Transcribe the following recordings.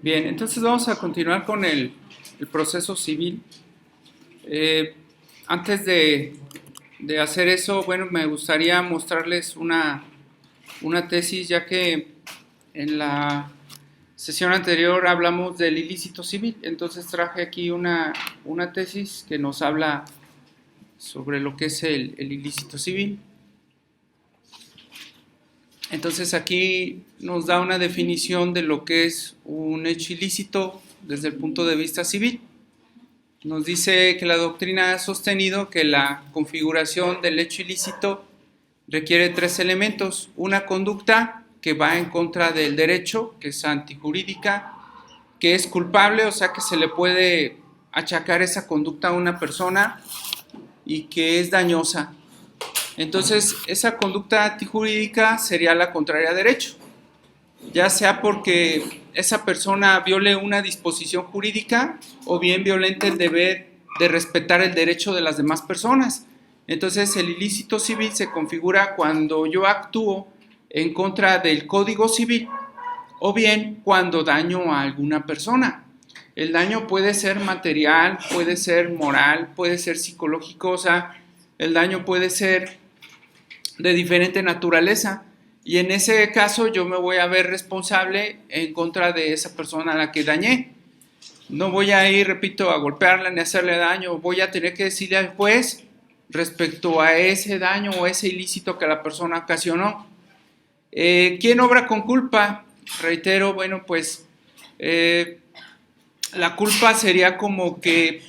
Bien, entonces vamos a continuar con el proceso civil. Eh, Antes de hacer eso, bueno, me gustaría mostrarles una tesis, ya que en la sesión anterior hablamos del ilícito civil. Entonces traje aquí una tesis que nos habla sobre lo que es el ilícito civil. Entonces aquí nos da una definición de lo que es un hecho ilícito desde el punto de vista civil. Nos dice que la doctrina ha sostenido que la configuración del hecho ilícito requiere tres elementos: una conducta que va en contra del derecho, que es antijurídica, que es culpable, o sea que se le puede achacar esa conducta a una persona, y que es dañosa. Entonces, esa conducta antijurídica sería la contraria a derecho, ya sea porque esa persona viole una disposición jurídica o bien violente el deber de respetar el derecho de las demás personas. Entonces, el ilícito civil se configura cuando yo actúo en contra del Código Civil o bien cuando daño a alguna persona. El daño puede ser material, puede ser moral, puede ser psicológico, o sea, el daño puede ser de diferente naturaleza, y en ese caso yo me voy a ver responsable en contra de esa persona a la que dañé. No voy a ir, repito, a golpearla ni a hacerle daño, voy a tener que decirle al juez respecto a ese daño o ese ilícito que la persona ocasionó. ¿Quién obra con culpa? Reitero, bueno, pues la culpa sería como que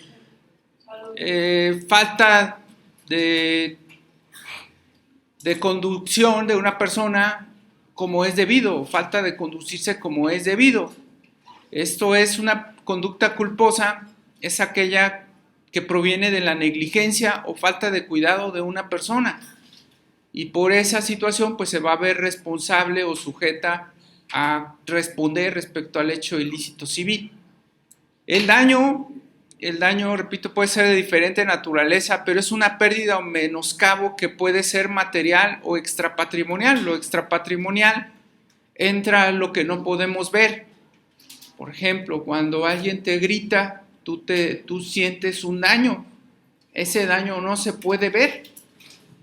falta de conducción de una persona como es debido, falta de conducirse como es debido. Esto es una conducta culposa, es aquella que proviene de la negligencia o falta de cuidado de una persona, y por esa situación pues se va a ver responsable o sujeta a responder respecto al hecho ilícito civil. El daño, repito, puede ser de diferente naturaleza, pero es una pérdida o menoscabo que puede ser material o extrapatrimonial. Lo extrapatrimonial entra a lo que no podemos ver. Por ejemplo, cuando alguien te grita, tú sientes un daño. Ese daño no se puede ver.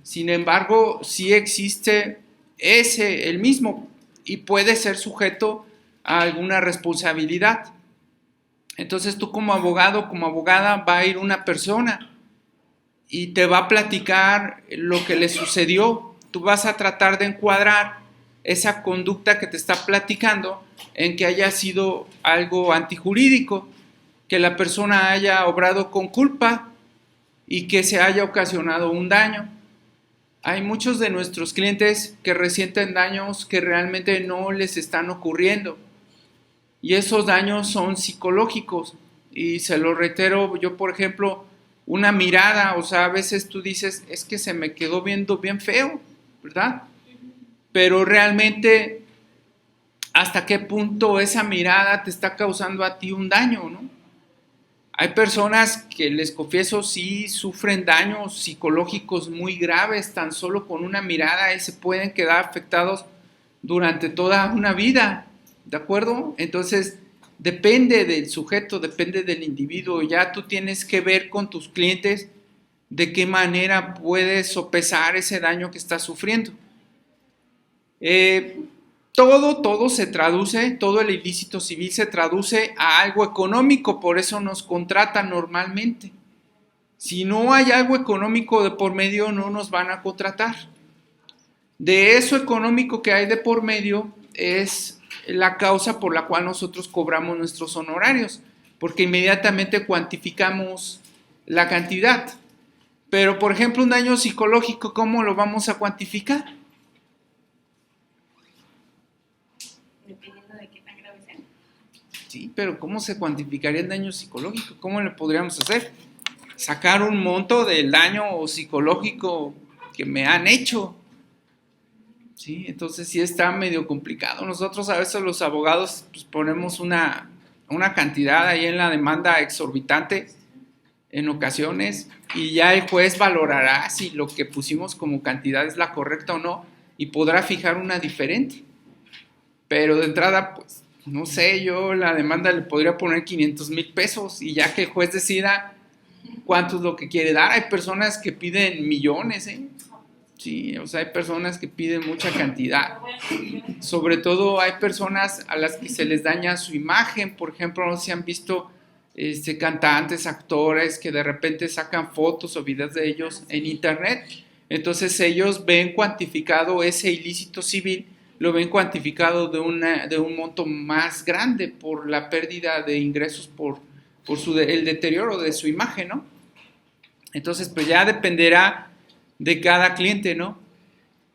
Sin embargo, sí existe el mismo, y puede ser sujeto a alguna responsabilidad. Entonces tú como abogado, como abogada, va a ir una persona y te va a platicar lo que le sucedió. Tú vas a tratar de encuadrar esa conducta que te está platicando en que haya sido algo antijurídico, que la persona haya obrado con culpa y que se haya ocasionado un daño. Hay muchos de nuestros clientes que resienten daños que realmente no les están ocurriendo, y esos daños son psicológicos. Y se lo reitero, yo por ejemplo, una mirada, o sea, a veces tú dices, es que se me quedó viendo bien feo, ¿verdad? Pero realmente, ¿hasta qué punto esa mirada te está causando a ti un daño, no? Hay personas que, les confieso, sí sufren daños psicológicos muy graves tan solo con una mirada, y se pueden quedar afectados durante toda una vida, ¿de acuerdo? Entonces, depende del sujeto, depende del individuo. Ya tú tienes que ver con tus clientes de qué manera puedes sopesar ese daño que estás sufriendo. Todo se traduce, todo el ilícito civil se traduce a algo económico, por eso nos contratan normalmente. Si no hay algo económico de por medio, no nos van a contratar. De eso económico que hay de por medio es la causa por la cual nosotros cobramos nuestros honorarios, porque inmediatamente cuantificamos la cantidad. Pero, por ejemplo, un daño psicológico, ¿cómo lo vamos a cuantificar? Dependiendo de qué tan grave sea. Sí, pero ¿cómo se cuantificaría el daño psicológico? ¿Cómo le podríamos hacer? Sacar un monto del daño psicológico que me han hecho. Sí, entonces sí está medio complicado. Nosotros a veces los abogados pues, ponemos una cantidad ahí en la demanda exorbitante en ocasiones, y ya el juez valorará si lo que pusimos como cantidad es la correcta o no, y podrá fijar una diferente. Pero de entrada, pues no sé, yo la demanda le podría poner 500,000 pesos y ya que el juez decida cuánto es lo que quiere dar. Hay personas que piden millones, ¿eh? Sí, o sea, hay personas que piden mucha cantidad. Sobre todo hay personas a las que se les daña su imagen. Por ejemplo, no sé si han visto cantantes, actores que de repente sacan fotos o videos de ellos en internet. Entonces ellos ven cuantificado ese ilícito civil, lo ven cuantificado de un monto más grande por la pérdida de ingresos por el deterioro de su imagen, ¿no? Entonces, pues ya dependerá de cada cliente, ¿no?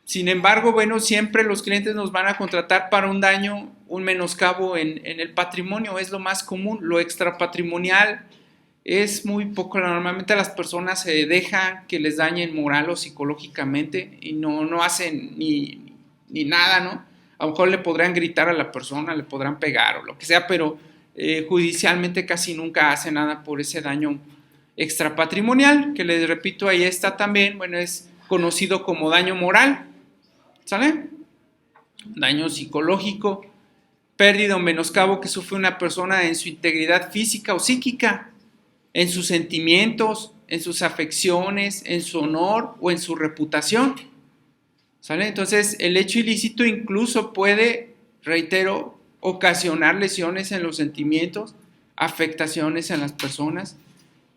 Sin embargo, bueno, siempre los clientes nos van a contratar para un daño, un menoscabo en el patrimonio, es lo más común. Lo extrapatrimonial es muy poco. Normalmente las personas se dejan que les dañen moral o psicológicamente y no hacen ni nada, ¿no? A lo mejor le podrán gritar a la persona, le podrán pegar o lo que sea, pero judicialmente casi nunca hace nada por ese daño extrapatrimonial, que les repito, ahí está también, bueno, es conocido como daño moral, ¿sale? Daño psicológico, pérdida o menoscabo que sufre una persona en su integridad física o psíquica, en sus sentimientos, en sus afecciones, en su honor o en su reputación, ¿sale? Entonces, el hecho ilícito incluso puede, reitero, ocasionar lesiones en los sentimientos, afectaciones en las personas,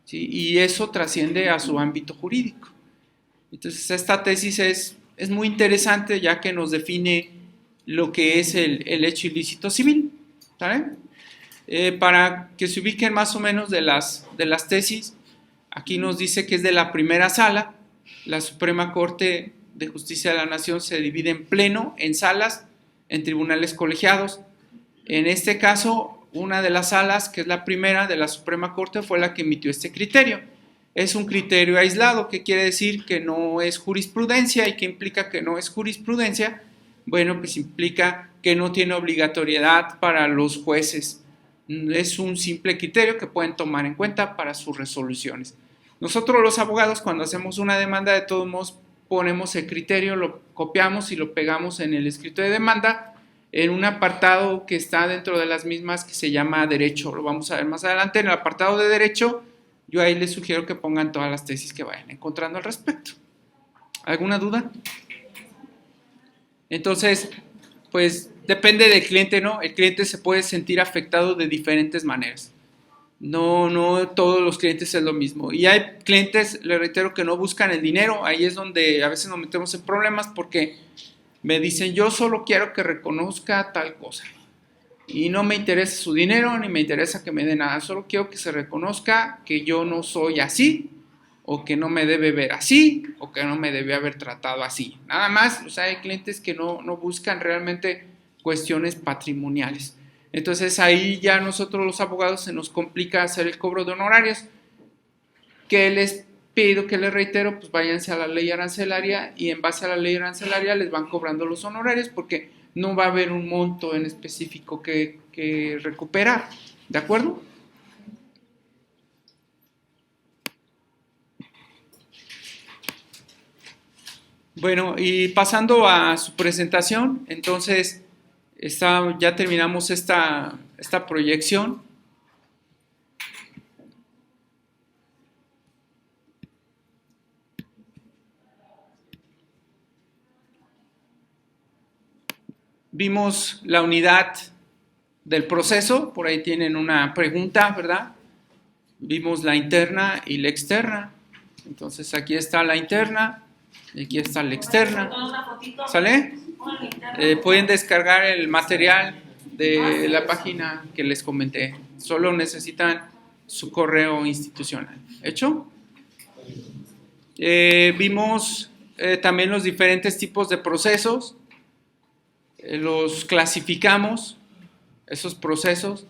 ¿sí? Y eso trasciende a su ámbito jurídico. Entonces, esta tesis es muy interesante ya que nos define lo que es el hecho ilícito civil, ¿vale? Para que se ubiquen más o menos de las tesis, aquí nos dice que es de la primera sala. La Suprema Corte de Justicia de la Nación se divide en pleno, en salas, en tribunales colegiados. En este caso, una de las salas, que es la primera de la Suprema Corte, fue la que emitió este criterio. Es un criterio aislado, que quiere decir que no es jurisprudencia. ¿Y qué implica que no es jurisprudencia? Bueno, pues implica que no tiene obligatoriedad para los jueces. Es un simple criterio que pueden tomar en cuenta para sus resoluciones. Nosotros los abogados, cuando hacemos una demanda, de todos modos ponemos el criterio, lo copiamos y lo pegamos en el escrito de demanda, en un apartado que está dentro de las mismas que se llama derecho. Lo vamos a ver más adelante. En el apartado de derecho, yo ahí les sugiero que pongan todas las tesis que vayan encontrando al respecto. ¿Alguna duda? Entonces, pues depende del cliente, ¿no? El cliente se puede sentir afectado de diferentes maneras. No todos los clientes es lo mismo. Y hay clientes, le reitero, que no buscan el dinero. Ahí es donde a veces nos metemos en problemas porque me dicen, yo solo quiero que reconozca tal cosa. Y no me interesa su dinero, ni me interesa que me dé nada. Solo quiero que se reconozca que yo no soy así, o que no me debe ver así, o que no me debe haber tratado así. Nada más, o sea, hay clientes que no buscan realmente cuestiones patrimoniales. Entonces ahí ya nosotros los abogados se nos complica hacer el cobro de honorarios. ¿Qué les pido, que les reitero? Pues váyanse a la ley arancelaria y en base a la ley arancelaria les van cobrando los honorarios porque no va a haber un monto en específico que recuperar. ¿De acuerdo? Bueno, y pasando a su presentación, entonces ya terminamos esta proyección. Vimos la unidad del proceso, por ahí tienen una pregunta, ¿verdad? Vimos la interna y la externa. Entonces aquí está la interna y aquí está la externa. ¿Sale? Pueden descargar el material de la página que les comenté. Solo necesitan su correo institucional. ¿Hecho? Vimos también los diferentes tipos de procesos. Los clasificamos, esos procesos.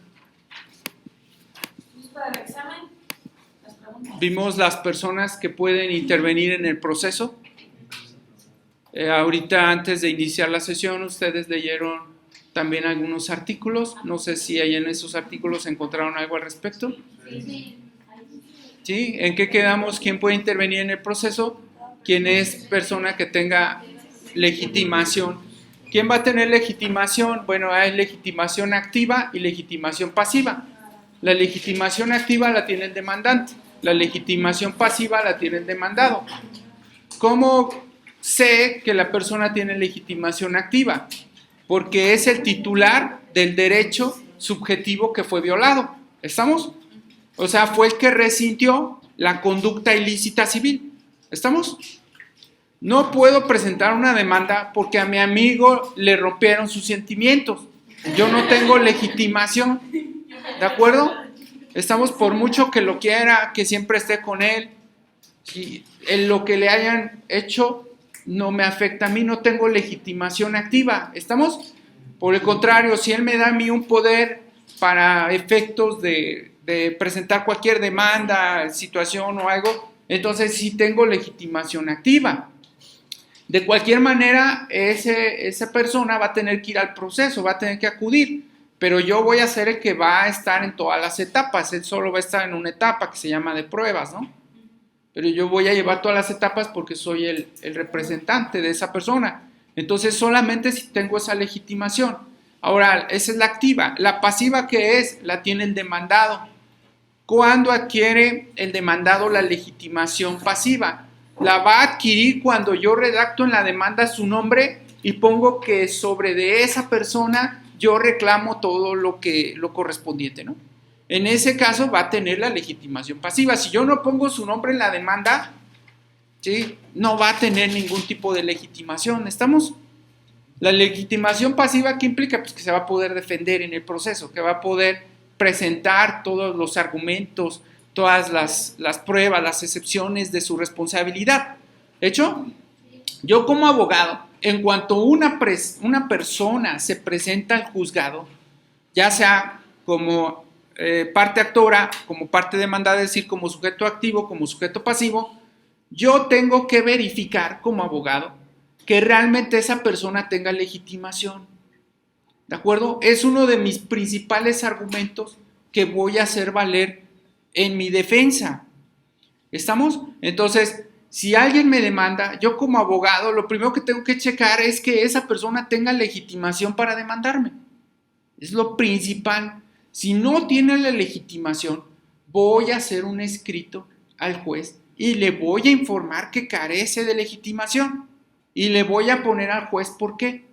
Para el examen, las preguntas. Vimos las personas que pueden intervenir en el proceso. Ahorita, antes de iniciar la sesión, ustedes leyeron también algunos artículos. No sé si ahí en esos artículos encontraron algo al respecto. ¿Sí? ¿En qué quedamos? ¿Quién puede intervenir en el proceso? ¿Quién es persona que tenga legitimación? ¿Quién va a tener legitimación? Bueno, hay legitimación activa y legitimación pasiva. La legitimación activa la tiene el demandante, la legitimación pasiva la tiene el demandado. ¿Cómo sé que la persona tiene legitimación activa? Porque es el titular del derecho subjetivo que fue violado. ¿Estamos? O sea, fue el que resintió la conducta ilícita civil. ¿Estamos? No puedo presentar una demanda porque a mi amigo le rompieron sus sentimientos. Yo no tengo legitimación. ¿De acuerdo? Estamos, por mucho que lo quiera, que siempre esté con él. Si en lo que le hayan hecho no me afecta a mí, no tengo legitimación activa. ¿Estamos? Por el contrario, si él me da a mí un poder para efectos de presentar cualquier demanda, situación o algo, entonces sí tengo legitimación activa. De cualquier manera, esa persona va a tener que ir al proceso, va a tener que acudir, pero yo voy a ser el que va a estar en todas las etapas, él solo va a estar en una etapa que se llama de pruebas, ¿no? Pero yo voy a llevar todas las etapas porque soy el representante de esa persona. Entonces, solamente si tengo esa legitimación. Ahora, esa es la activa. La pasiva, ¿qué es? La tiene el demandado. ¿Cuándo adquiere el demandado la legitimación pasiva? La va a adquirir cuando yo redacto en la demanda su nombre y pongo que sobre de esa persona yo reclamo todo lo correspondiente, ¿no? En ese caso va a tener la legitimación pasiva. Si yo no pongo su nombre en la demanda, ¿sí?, no va a tener ningún tipo de legitimación. ¿Estamos? La legitimación pasiva, ¿qué implica? Pues que se va a poder defender en el proceso, que va a poder presentar todos los argumentos, todas las pruebas, las excepciones de su responsabilidad. ¿Hecho? Yo como abogado, en cuanto una persona se presenta al juzgado, ya sea como parte actora, como parte demandada, es decir, como sujeto activo, como sujeto pasivo, yo tengo que verificar como abogado que realmente esa persona tenga legitimación. ¿De acuerdo? Es uno de mis principales argumentos que voy a hacer valer en mi defensa. ¿Estamos? Entonces, si alguien me demanda, yo como abogado, lo primero que tengo que checar es que esa persona tenga legitimación para demandarme. Es lo principal. Si no tiene la legitimación, voy a hacer un escrito al juez y le voy a informar que carece de legitimación. Y le voy a poner al juez por qué.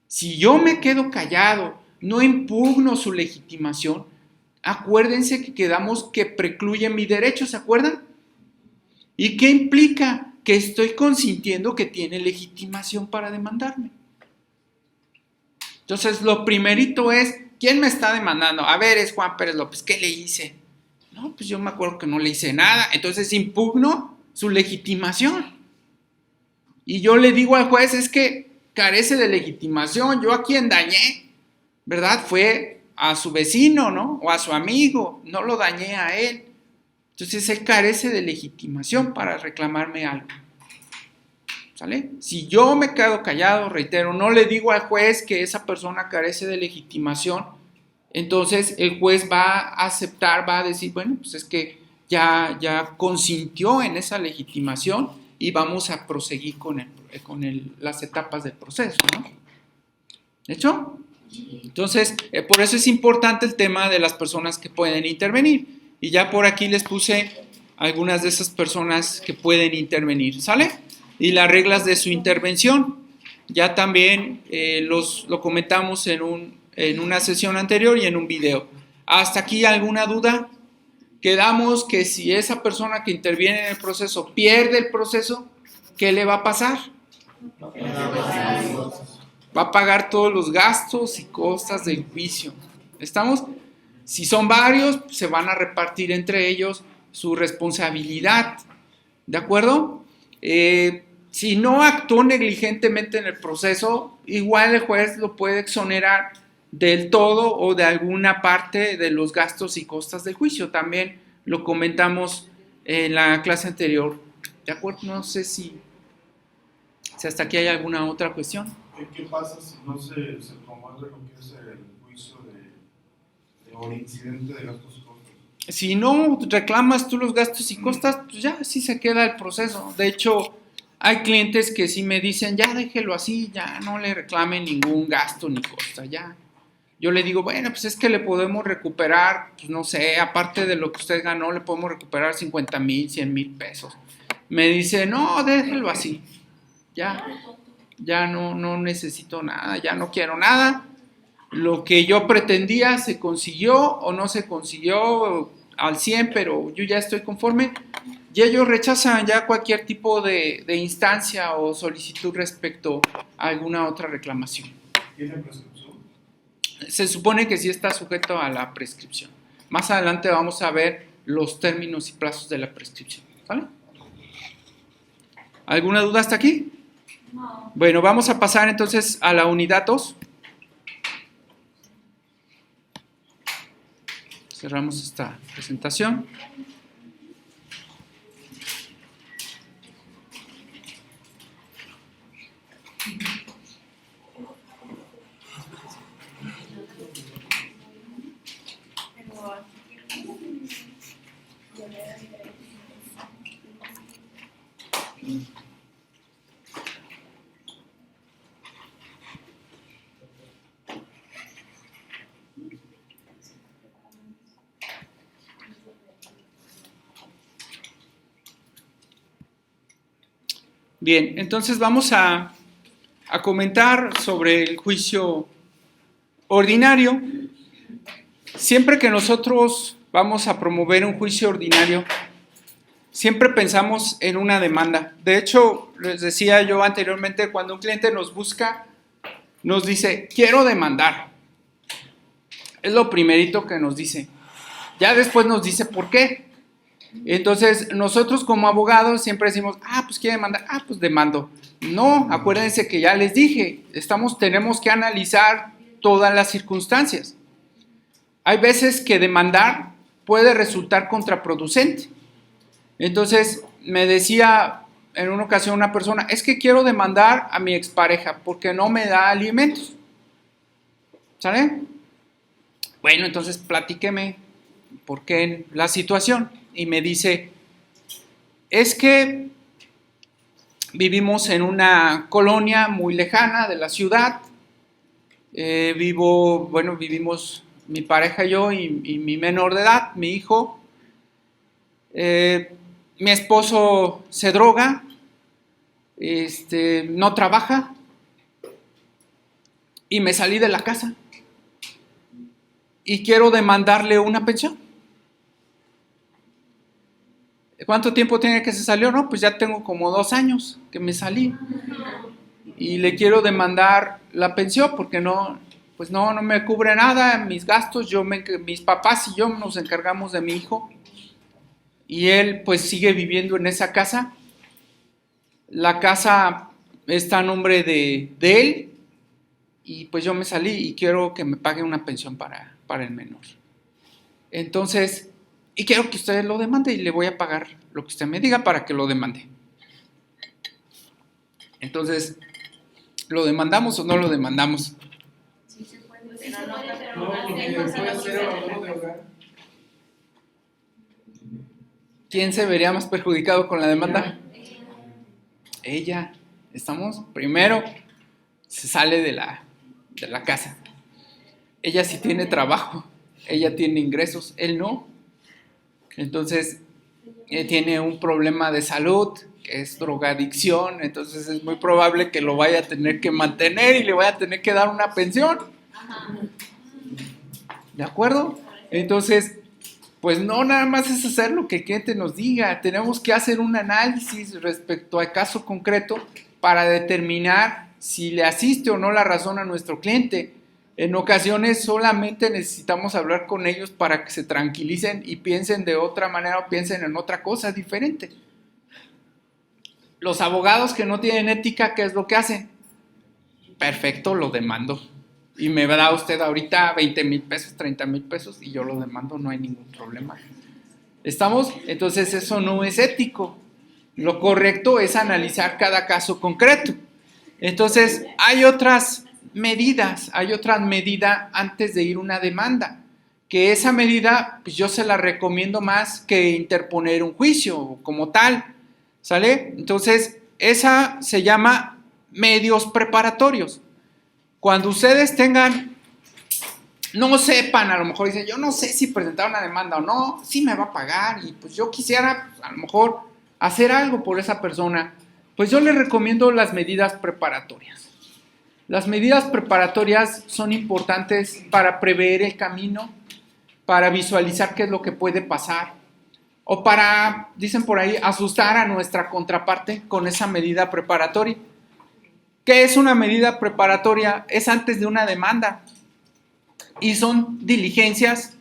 Si yo me quedo callado, no impugno su legitimación, acuérdense que quedamos que precluye mi derecho, ¿se acuerdan? ¿Y qué implica? Que estoy consintiendo que tiene legitimación para demandarme. Entonces, lo primerito es, ¿quién me está demandando? A ver, es Juan Pérez López, ¿qué le hice? No, pues yo me acuerdo que no le hice nada, entonces impugno su legitimación. Y yo le digo al juez, es que carece de legitimación, yo a quien dañé, ¿verdad? Fue a su vecino, ¿no? O a su amigo, no lo dañé a él. Entonces él carece de legitimación para reclamarme algo. ¿Sale? Si yo me quedo callado, reitero, no le digo al juez que esa persona carece de legitimación, entonces el juez va a aceptar, va a decir, bueno, pues es que ya consintió en esa legitimación y vamos a proseguir con las etapas del proceso, ¿no? ¿Hecho? Entonces, por eso es importante el tema de las personas que pueden intervenir. Y ya por aquí les puse algunas de esas personas que pueden intervenir, ¿sale? Y las reglas de su intervención. Ya también lo comentamos en una sesión anterior y en un video. ¿Hasta aquí alguna duda? Quedamos que si esa persona que interviene en el proceso pierde el proceso, ¿qué le va a pasar? Va a pagar todos los gastos y costas del juicio. ¿Estamos? Si son varios, se van a repartir entre ellos su responsabilidad. ¿De acuerdo? Si no actuó negligentemente en el proceso, igual el juez lo puede exonerar del todo o de alguna parte de los gastos y costas del juicio. También lo comentamos en la clase anterior. ¿De acuerdo? No sé si hasta aquí hay alguna otra cuestión. ¿Qué pasa si no se promueve lo que es el juicio o el incidente de gastos y costos? Si no reclamas tú los gastos y costas, pues ya así se queda el proceso. De hecho, Hay clientes que sí me dicen, ya déjelo así, ya no le reclamen ningún gasto ni costa, ya. Yo le digo, bueno, pues es que le podemos recuperar, pues no sé, aparte de lo que usted ganó, le podemos recuperar 50,000, 100,000 pesos. Me dice, no, déjelo así, ya no necesito nada, ya no quiero nada. Lo que yo pretendía se consiguió o no se consiguió al 100, pero yo ya estoy conforme. Y ellos rechazan ya cualquier tipo de instancia o solicitud respecto a alguna otra reclamación. ¿Tiene prescripción? Se supone que sí está sujeto a la prescripción. Más adelante vamos a ver los términos y plazos de la prescripción. ¿Vale? ¿Alguna duda hasta aquí? No. Bueno, vamos a pasar entonces a la unidad 2. Cerramos esta presentación. Bien, entonces vamos a comentar sobre el juicio ordinario. Siempre que nosotros vamos a promover un juicio ordinario, siempre pensamos en una demanda. De hecho, les decía yo anteriormente, cuando un cliente nos busca, nos dice, quiero demandar. Es lo primerito que nos dice. Ya después nos dice por qué. Entonces, nosotros como abogados siempre decimos, pues quiere demandar, pues demando. No, acuérdense que ya les dije, tenemos que analizar todas las circunstancias. Hay veces que demandar puede resultar contraproducente. Entonces, me decía en una ocasión una persona, es que quiero demandar a mi expareja porque no me da alimentos. ¿Sale? Bueno, entonces platíqueme por qué la situación. Y me dice, es que vivimos en una colonia muy lejana de la ciudad. Vivimos mi pareja y yo y mi menor de edad, mi hijo. Mi esposo se droga, no trabaja y me salí de la casa y quiero demandarle una pensión. ¿Cuánto tiempo tiene que se salió? No, pues ya tengo como 2 años que me salí y le quiero demandar la pensión porque no me cubre nada, mis gastos, mis papás y yo nos encargamos de mi hijo y él pues sigue viviendo en esa casa. La casa está a nombre de él y pues yo me salí y quiero que me pague una pensión para el menor. Entonces, y quiero que usted lo demande y le voy a pagar lo que usted me diga para que lo demande. Entonces, ¿lo demandamos o no lo demandamos? Sí se puede, pero no ¿Quién se vería más perjudicado con la demanda? Ella. Primero, se sale de la casa. Ella sí tiene trabajo, ella tiene ingresos, él no. Entonces, tiene un problema de salud, que es drogadicción, entonces es muy probable que lo vaya a tener que mantener y le vaya a tener que dar una pensión. ¿De acuerdo? Entonces, pues no nada más es hacer lo que el cliente nos diga, tenemos que hacer un análisis respecto al caso concreto para determinar si le asiste o no la razón a nuestro cliente. En ocasiones solamente necesitamos hablar con ellos para que se tranquilicen y piensen de otra manera o piensen en otra cosa diferente. Los abogados que no tienen ética, ¿qué es lo que hacen? Perfecto, lo demando. Y me da usted ahorita 20,000 pesos, 30,000 pesos y yo lo demando, no hay ningún problema. ¿Estamos? Entonces eso no es ético. Lo correcto es analizar cada caso concreto. Entonces hay otra medida antes de ir a una demanda, que esa medida pues yo se la recomiendo más que interponer un juicio como tal, ¿sale? Entonces esa se llama medios preparatorios. Cuando ustedes no sepan, a lo mejor dicen, yo no sé si presentar una demanda o no, sí me va a pagar y pues yo quisiera a lo mejor hacer algo por esa persona, pues yo les recomiendo las medidas preparatorias. Las medidas preparatorias son importantes para prever el camino, para visualizar qué es lo que puede pasar, o para, dicen por ahí, asustar a nuestra contraparte con esa medida preparatoria. ¿Qué es una medida preparatoria? Es antes de una demanda y son diligencias,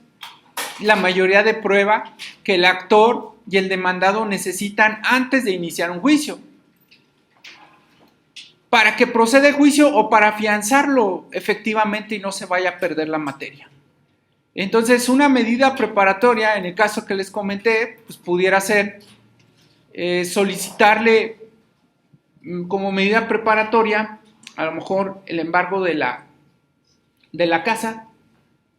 la mayoría de prueba que el actor y el demandado necesitan antes de iniciar un juicio, para que proceda el juicio o para afianzarlo efectivamente y no se vaya a perder la materia. Entonces, una medida preparatoria, en el caso que les comenté, pues pudiera ser solicitarle como medida preparatoria, a lo mejor el embargo de la casa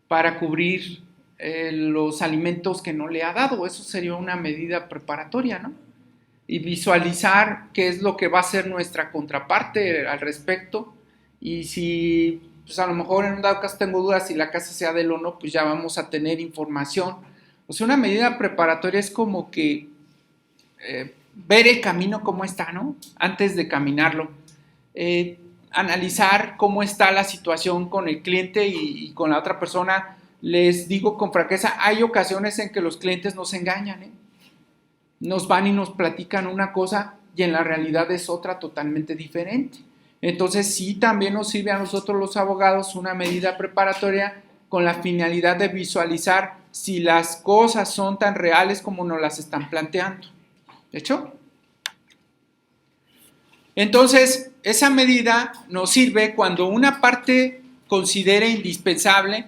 para cubrir los alimentos que no le ha dado. Eso sería una medida preparatoria, ¿no? Y visualizar qué es lo que va a hacer nuestra contraparte al respecto. Y si, pues a lo mejor en un dado caso tengo dudas si la casa sea de él o no, pues ya vamos a tener información. O sea, una medida preparatoria es como que ver el camino cómo está, ¿no? Antes de caminarlo. Analizar cómo está la situación con el cliente y con la otra persona. Les digo con franqueza, hay ocasiones en que los clientes nos engañan, ¿eh? Nos van y nos platican una cosa y en la realidad es otra totalmente diferente. Entonces sí, también nos sirve a nosotros los abogados una medida preparatoria con la finalidad de visualizar si las cosas son tan reales como nos las están planteando. ¿De hecho? Entonces, esa medida nos sirve cuando una parte considere indispensable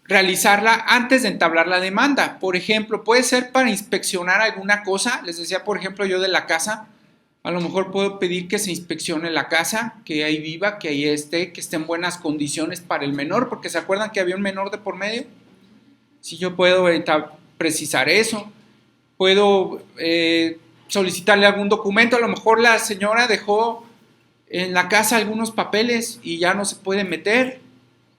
realizarla antes de entablar la demanda. Por ejemplo, puede ser para inspeccionar alguna cosa. Les decía, por ejemplo, yo de la casa, a lo mejor puedo pedir que se inspeccione la casa, que ahí viva, que ahí esté, que esté en buenas condiciones para el menor, porque ¿se acuerdan que había un menor de por medio? Si yo puedo precisar eso, puedo solicitarle algún documento. A lo mejor la señora dejó en la casa algunos papeles y ya no se puede meter,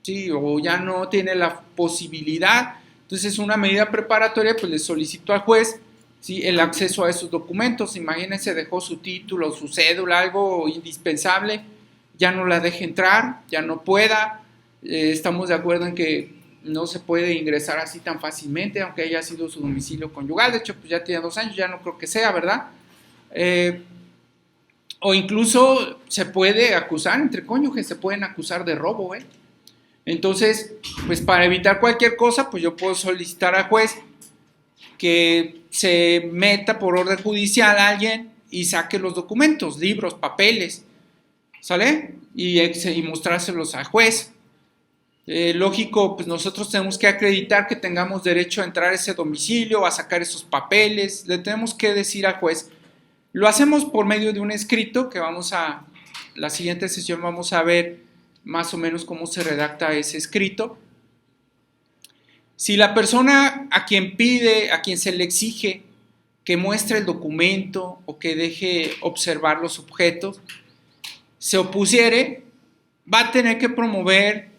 ¿sí? O ya no tiene la posibilidad. Entonces, una medida preparatoria, pues le solicito al juez, ¿sí?, el acceso a esos documentos. Imagínense, dejó su título, su cédula, algo indispensable, ya no la deje entrar, ya no pueda. Estamos de acuerdo en que no se puede ingresar así tan fácilmente, aunque haya sido su domicilio conyugal. De hecho, pues ya tiene 2 años, ya no creo que sea, ¿verdad? O incluso se puede acusar, entre cónyuges, se pueden acusar de robo, ¿eh? Entonces, pues para evitar cualquier cosa, pues yo puedo solicitar al juez que se meta por orden judicial a alguien y saque los documentos, libros, papeles, ¿sale? Y mostrárselos al juez. Lógico, pues nosotros tenemos que acreditar que tengamos derecho a entrar a ese domicilio, a sacar esos papeles, le tenemos que decir al juez. Lo hacemos por medio de un escrito que la siguiente sesión vamos a ver más o menos cómo se redacta ese escrito. Si la persona a quien se le exige que muestre el documento o que deje observar los objetos, se opusiere, va a tener que promover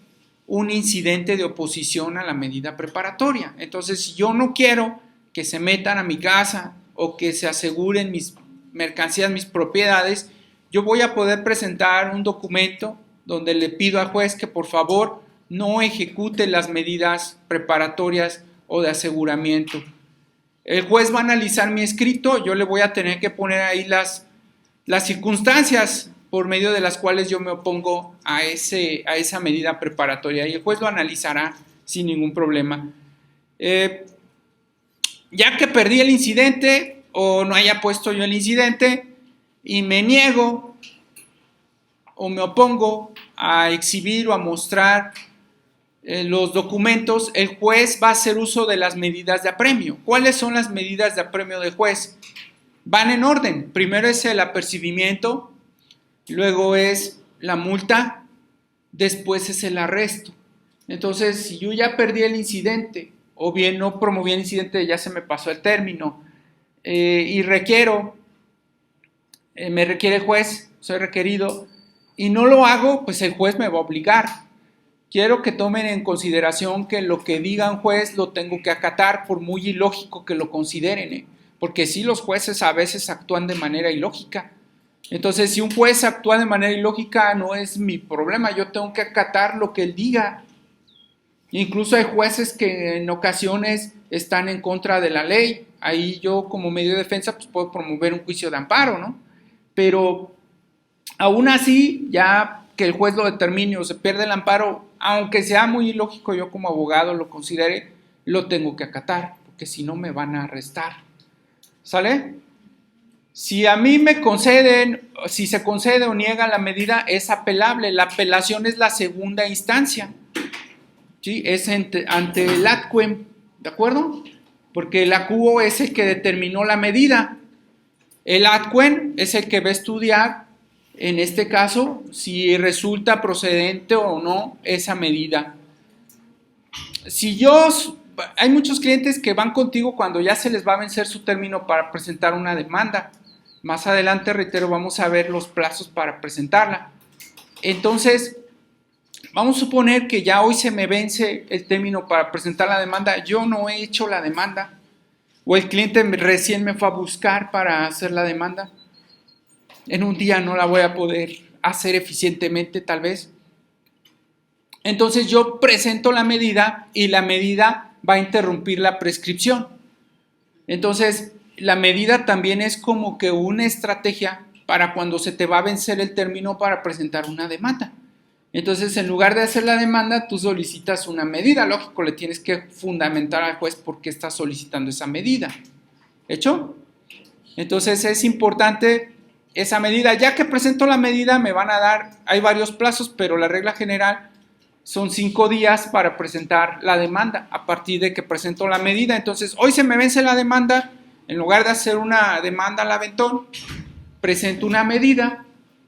un incidente de oposición a la medida preparatoria. Entonces, si yo no quiero que se metan a mi casa o que se aseguren mis mercancías, mis propiedades, yo voy a poder presentar un documento donde le pido al juez que por favor no ejecute las medidas preparatorias o de aseguramiento. El juez va a analizar mi escrito, yo le voy a tener que poner ahí las circunstancias por medio de las cuales yo me opongo a esa medida preparatoria y el juez lo analizará sin ningún problema. Ya que perdí el incidente o no haya puesto yo el incidente y me niego o me opongo a exhibir o a mostrar los documentos, el juez va a hacer uso de las medidas de apremio. ¿Cuáles son las medidas de apremio del juez? Van en orden. Primero es el apercibimiento, luego es la multa, después es el arresto. Entonces, si yo ya perdí el incidente, o bien no promoví el incidente, ya se me pasó el término, y requiero me requiere el juez, soy requerido, y no lo hago, pues el juez me va a obligar. Quiero que tomen en consideración que lo que diga un juez lo tengo que acatar, por muy ilógico que lo consideren, ¿eh? Porque sí, los jueces a veces actúan de manera ilógica. Entonces, si un juez actúa de manera ilógica, no es mi problema, yo tengo que acatar lo que él diga. Incluso hay jueces que en ocasiones están en contra de la ley. Ahí yo, como medio de defensa, pues puedo promover un juicio de amparo, ¿no? Pero aún así, ya que el juez lo determine o se pierde el amparo, aunque sea muy ilógico, yo como abogado lo considere, lo tengo que acatar, porque si no me van a arrestar. ¿Sale? Si a mí me conceden, si se concede o niega la medida, es apelable. La apelación es la segunda instancia, ¿sí? Es ante el ATCUEM, ¿de acuerdo? Porque el ACUO es el que determinó la medida. El ATCUEM es el que va a estudiar, en este caso, si resulta procedente o no esa medida. Hay muchos clientes que van contigo cuando ya se les va a vencer su término para presentar una demanda. Más adelante, reitero, vamos a ver los plazos para presentarla. Entonces, vamos a suponer que ya hoy se me vence el término para presentar la demanda. Yo no he hecho la demanda, o el cliente recién me fue a buscar para hacer la demanda. En un día no la voy a poder hacer eficientemente, tal vez. Entonces yo presento la medida y la medida va a interrumpir la prescripción. Entonces la medida también es como que una estrategia para cuando se te va a vencer el término para presentar una demanda. Entonces, en lugar de hacer la demanda, tú solicitas una medida. Lógico, le tienes que fundamentar al juez por qué estás solicitando esa medida. ¿Hecho? Entonces es importante esa medida. Ya que presento la medida, me van a dar, hay varios plazos, pero la regla general son 5 días para presentar la demanda a partir de que presento la medida. Entonces, hoy se me vence la demanda, en lugar de hacer una demanda al aventón, presento una medida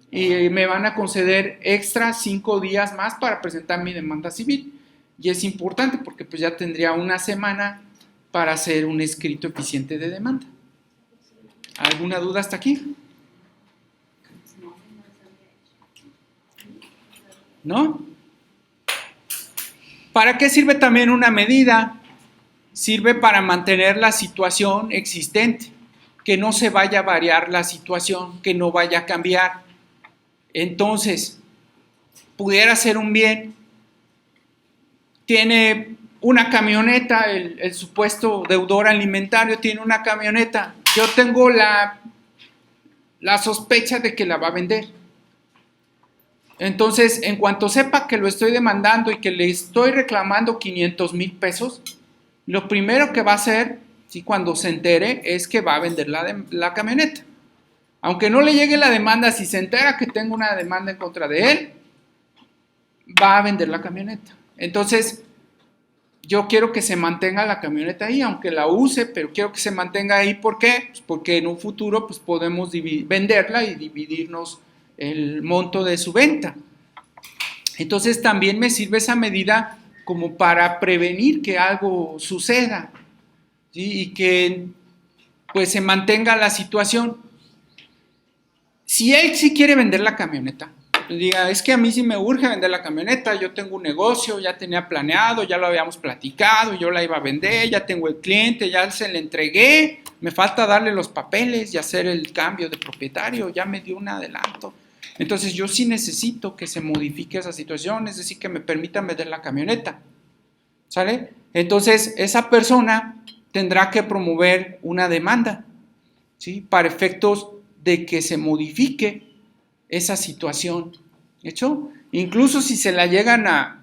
y me van a conceder extra 5 días más para presentar mi demanda civil. Y es importante porque pues ya tendría una semana para hacer un escrito eficiente de demanda. ¿Alguna duda hasta aquí? ¿No? ¿Para qué sirve también una medida? Sirve para mantener la situación existente, que no se vaya a variar la situación, que no vaya a cambiar. Entonces, pudiera ser un bien, tiene una camioneta, el supuesto deudor alimentario tiene una camioneta, yo tengo la sospecha de que la va a vender. Entonces, en cuanto sepa que lo estoy demandando y que le estoy reclamando 500,000 pesos, lo primero que va a hacer, ¿sí?, cuando se entere, es que va a vender la camioneta. Aunque no le llegue la demanda, si se entera que tengo una demanda en contra de él, va a vender la camioneta. Entonces, yo quiero que se mantenga la camioneta ahí, aunque la use, pero quiero que se mantenga ahí. ¿Por qué? Pues porque en un futuro pues, podemos venderla y dividirnos el monto de su venta. Entonces, también me sirve esa medida como para prevenir que algo suceda, ¿sí?, y que pues se mantenga la situación. Si él sí quiere vender la camioneta, diga, es que a mí sí me urge vender la camioneta, yo tengo un negocio, ya tenía planeado, ya lo habíamos platicado, yo la iba a vender, ya tengo el cliente, ya se le entregué, me falta darle los papeles y hacer el cambio de propietario, ya me dio un adelanto. Entonces yo sí necesito que se modifique esa situación, es decir, que me permitan vender la camioneta, ¿sale? Entonces esa persona tendrá que promover una demanda, ¿sí?, para efectos de que se modifique esa situación. ¿Hecho? Incluso si se la llegan a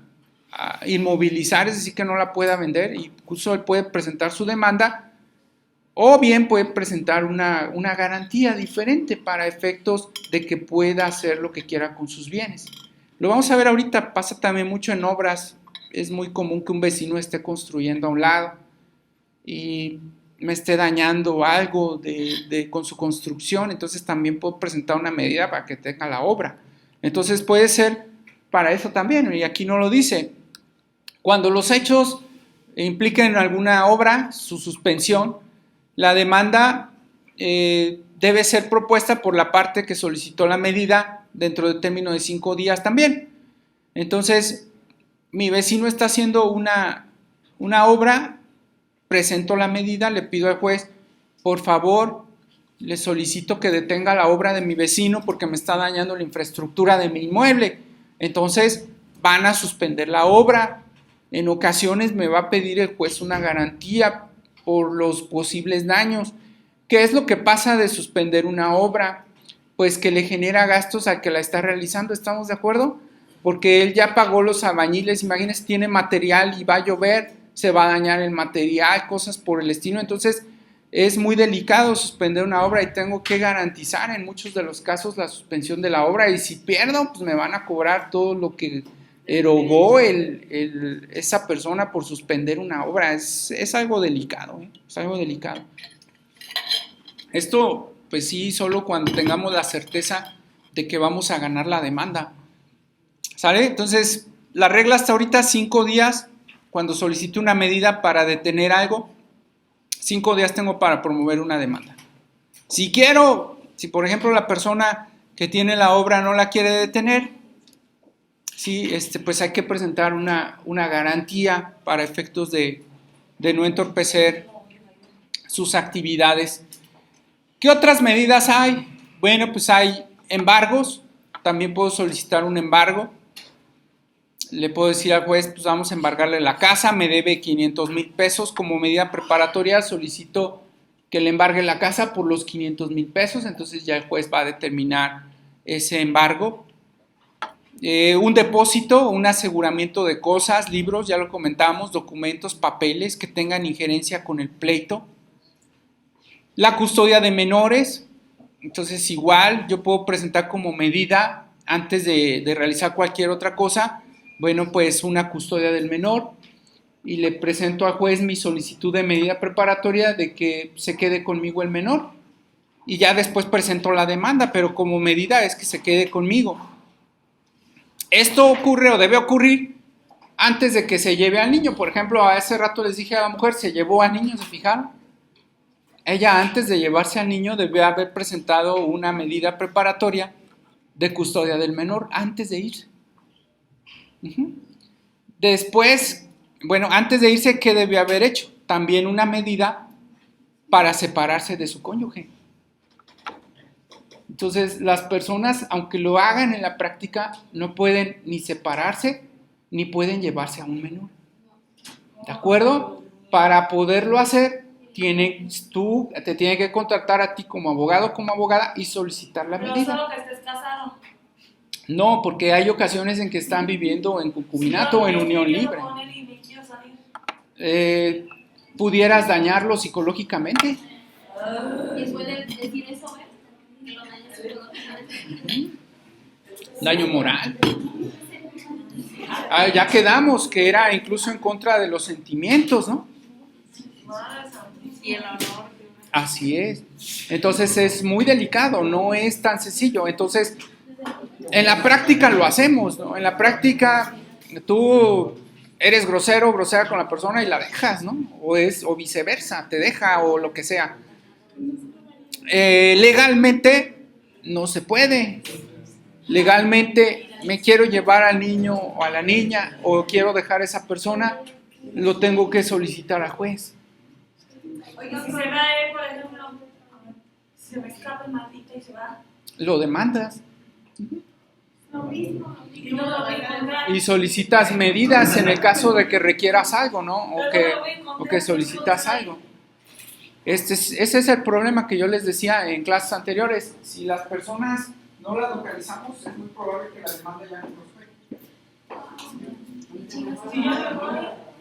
inmovilizar, es decir, que no la pueda vender, incluso él puede presentar su demanda, o bien puede presentar una garantía diferente para efectos de que pueda hacer lo que quiera con sus bienes. Lo vamos a ver ahorita, pasa también mucho en obras. Es muy común que un vecino esté construyendo a un lado y me esté dañando algo con su construcción, entonces también puedo presentar una medida para que tenga la obra. Entonces puede ser para eso también, y aquí no lo dice. Cuando los hechos impliquen alguna obra, su suspensión, la demanda debe ser propuesta por la parte que solicitó la medida dentro del término de 5 días también. Entonces, mi vecino está haciendo una obra, presento la medida, le pido al juez, por favor, le solicito que detenga la obra de mi vecino porque me está dañando la infraestructura de mi inmueble. Entonces, van a suspender la obra. En ocasiones me va a pedir el juez una garantía por los posibles daños. ¿Qué es lo que pasa de suspender una obra? Pues que le genera gastos al que la está realizando, ¿estamos de acuerdo? Porque él ya pagó los albañiles, imagínense, tiene material y va a llover, se va a dañar el material, cosas por el estilo. Entonces es muy delicado suspender una obra y tengo que garantizar en muchos de los casos la suspensión de la obra, y si pierdo, pues me van a cobrar todo lo que erogó esa persona por suspender una obra. Es algo delicado, ¿eh? Es algo delicado. Esto, pues sí, solo cuando tengamos la certeza de que vamos a ganar la demanda. ¿Sale? Entonces, la regla hasta ahorita, 5 días, cuando solicite una medida para detener algo, 5 días tengo para promover una demanda. Si por ejemplo la persona que tiene la obra no la quiere detener, sí, pues hay que presentar una garantía para efectos de no entorpecer sus actividades. ¿Qué otras medidas hay? Bueno, pues hay embargos, también puedo solicitar un embargo. Le puedo decir al juez, pues vamos a embargarle la casa, me debe 500,000 pesos, como medida preparatoria solicito que le embargue la casa por los 500,000 pesos, entonces ya el juez va a determinar ese embargo. Un depósito, un aseguramiento de cosas, libros, ya lo comentamos, documentos, papeles que tengan injerencia con el pleito. La custodia de menores, entonces igual yo puedo presentar como medida antes de realizar cualquier otra cosa, bueno, pues una custodia del menor, y le presento al juez mi solicitud de medida preparatoria de que se quede conmigo el menor, y ya después presento la demanda, pero como medida es que se quede conmigo. Esto ocurre o debe ocurrir antes de que se lleve al niño. Por ejemplo, hace rato les dije a la mujer, se llevó al niño, ¿se fijaron? Ella, antes de llevarse al niño, debe haber presentado una medida preparatoria de custodia del menor antes de irse. Después, bueno, antes de irse, ¿qué debe haber hecho? También una medida para separarse de su cónyuge. Entonces, las personas, aunque lo hagan en la práctica, no pueden ni separarse, ni pueden llevarse a un menor. ¿De acuerdo? Para poderlo hacer, te tiene que contactar a ti como abogado, como abogada, y solicitar la medida. Pero solo que estés casado. No, porque hay ocasiones en que están viviendo en concubinato o en unión libre. Pudieras dañarlo psicológicamente. ¿Y puede decir eso, que lo dañas psicológicamente? Daño moral. Ya quedamos que era incluso en contra de los sentimientos, ¿no? Y el honor. Así es. Entonces es muy delicado, no es tan sencillo. Entonces, en la práctica lo hacemos, ¿no? En la práctica tú eres grosero o grosera con la persona y la dejas, ¿no? O viceversa, te deja o lo que sea. Legalmente no se puede. Legalmente me quiero llevar al niño o a la niña o quiero dejar a esa persona, lo tengo que solicitar al juez. Oiga, si se va él, por ejemplo, se me escapa el maldito y se va. Lo demandas. Lo mismo. Y no lo voy a encontrar. Y solicitas medidas en el caso de que requieras algo, ¿no? O que solicitas algo. Ese es el problema que yo les decía en clases anteriores. Si las personas no las localizamos, es muy probable que la demanda ya no prospere. Si yo me voy,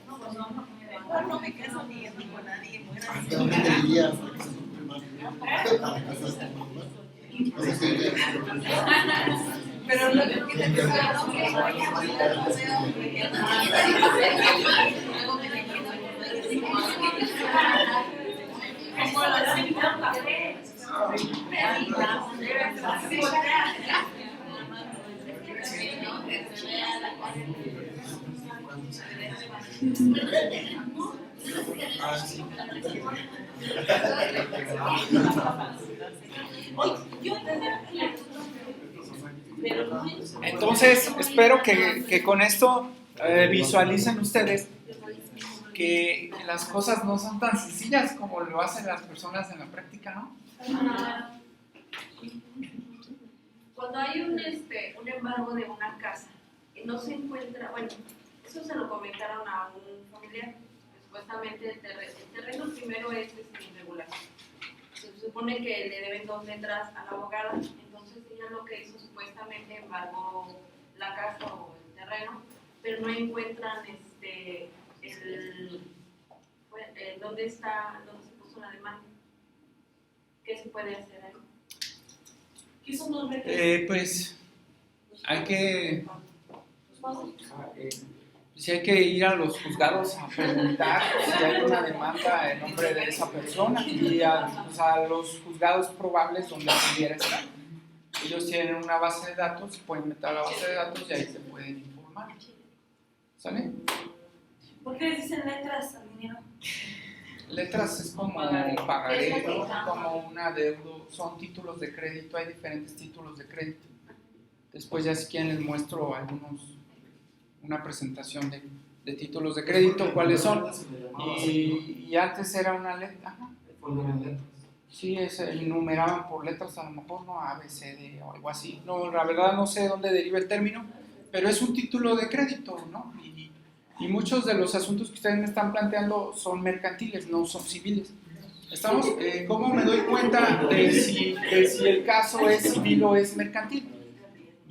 no, pues no me caso ni yendo con nadie. Pero lo que te pensaba que como lo siento en café. Entonces, espero que con esto visualicen ustedes que las cosas no son tan sencillas como lo hacen las personas en la práctica, ¿no? Cuando hay un embargo de una casa y no se encuentra, bueno, eso se lo comentaron a un familiar, que supuestamente el terreno primero es irregular. Se supone que le deben 2 letras a la abogada, entonces ella lo que hizo supuestamente embargó la casa o el terreno, pero no encuentran dónde se puso la demanda. ¿Qué se puede hacer ahí? ¿Qué son los letras? Pues hay que ir a los juzgados a preguntar si hay una demanda en nombre de esa persona y a los juzgados probables donde pudiera estar. Ellos tienen una base de datos, pueden meter a la base de datos y ahí se pueden informar. ¿Sale? ¿Por qué les dicen letras al dinero? Letras es como pagaré, como un adeudo, son títulos de crédito, hay diferentes títulos de crédito. Después ya si quieren les muestro una presentación de títulos de crédito, cuáles son. Y antes era una letra. Sí, numeraban por letras, a lo mejor no A, B, C, D o algo así. No, la verdad no sé de dónde deriva el término, pero es un título de crédito, ¿no? Y muchos de los asuntos que ustedes me están planteando son mercantiles, no son civiles. ¿Estamos? ¿Cómo me doy cuenta de si el caso es civil o es mercantil?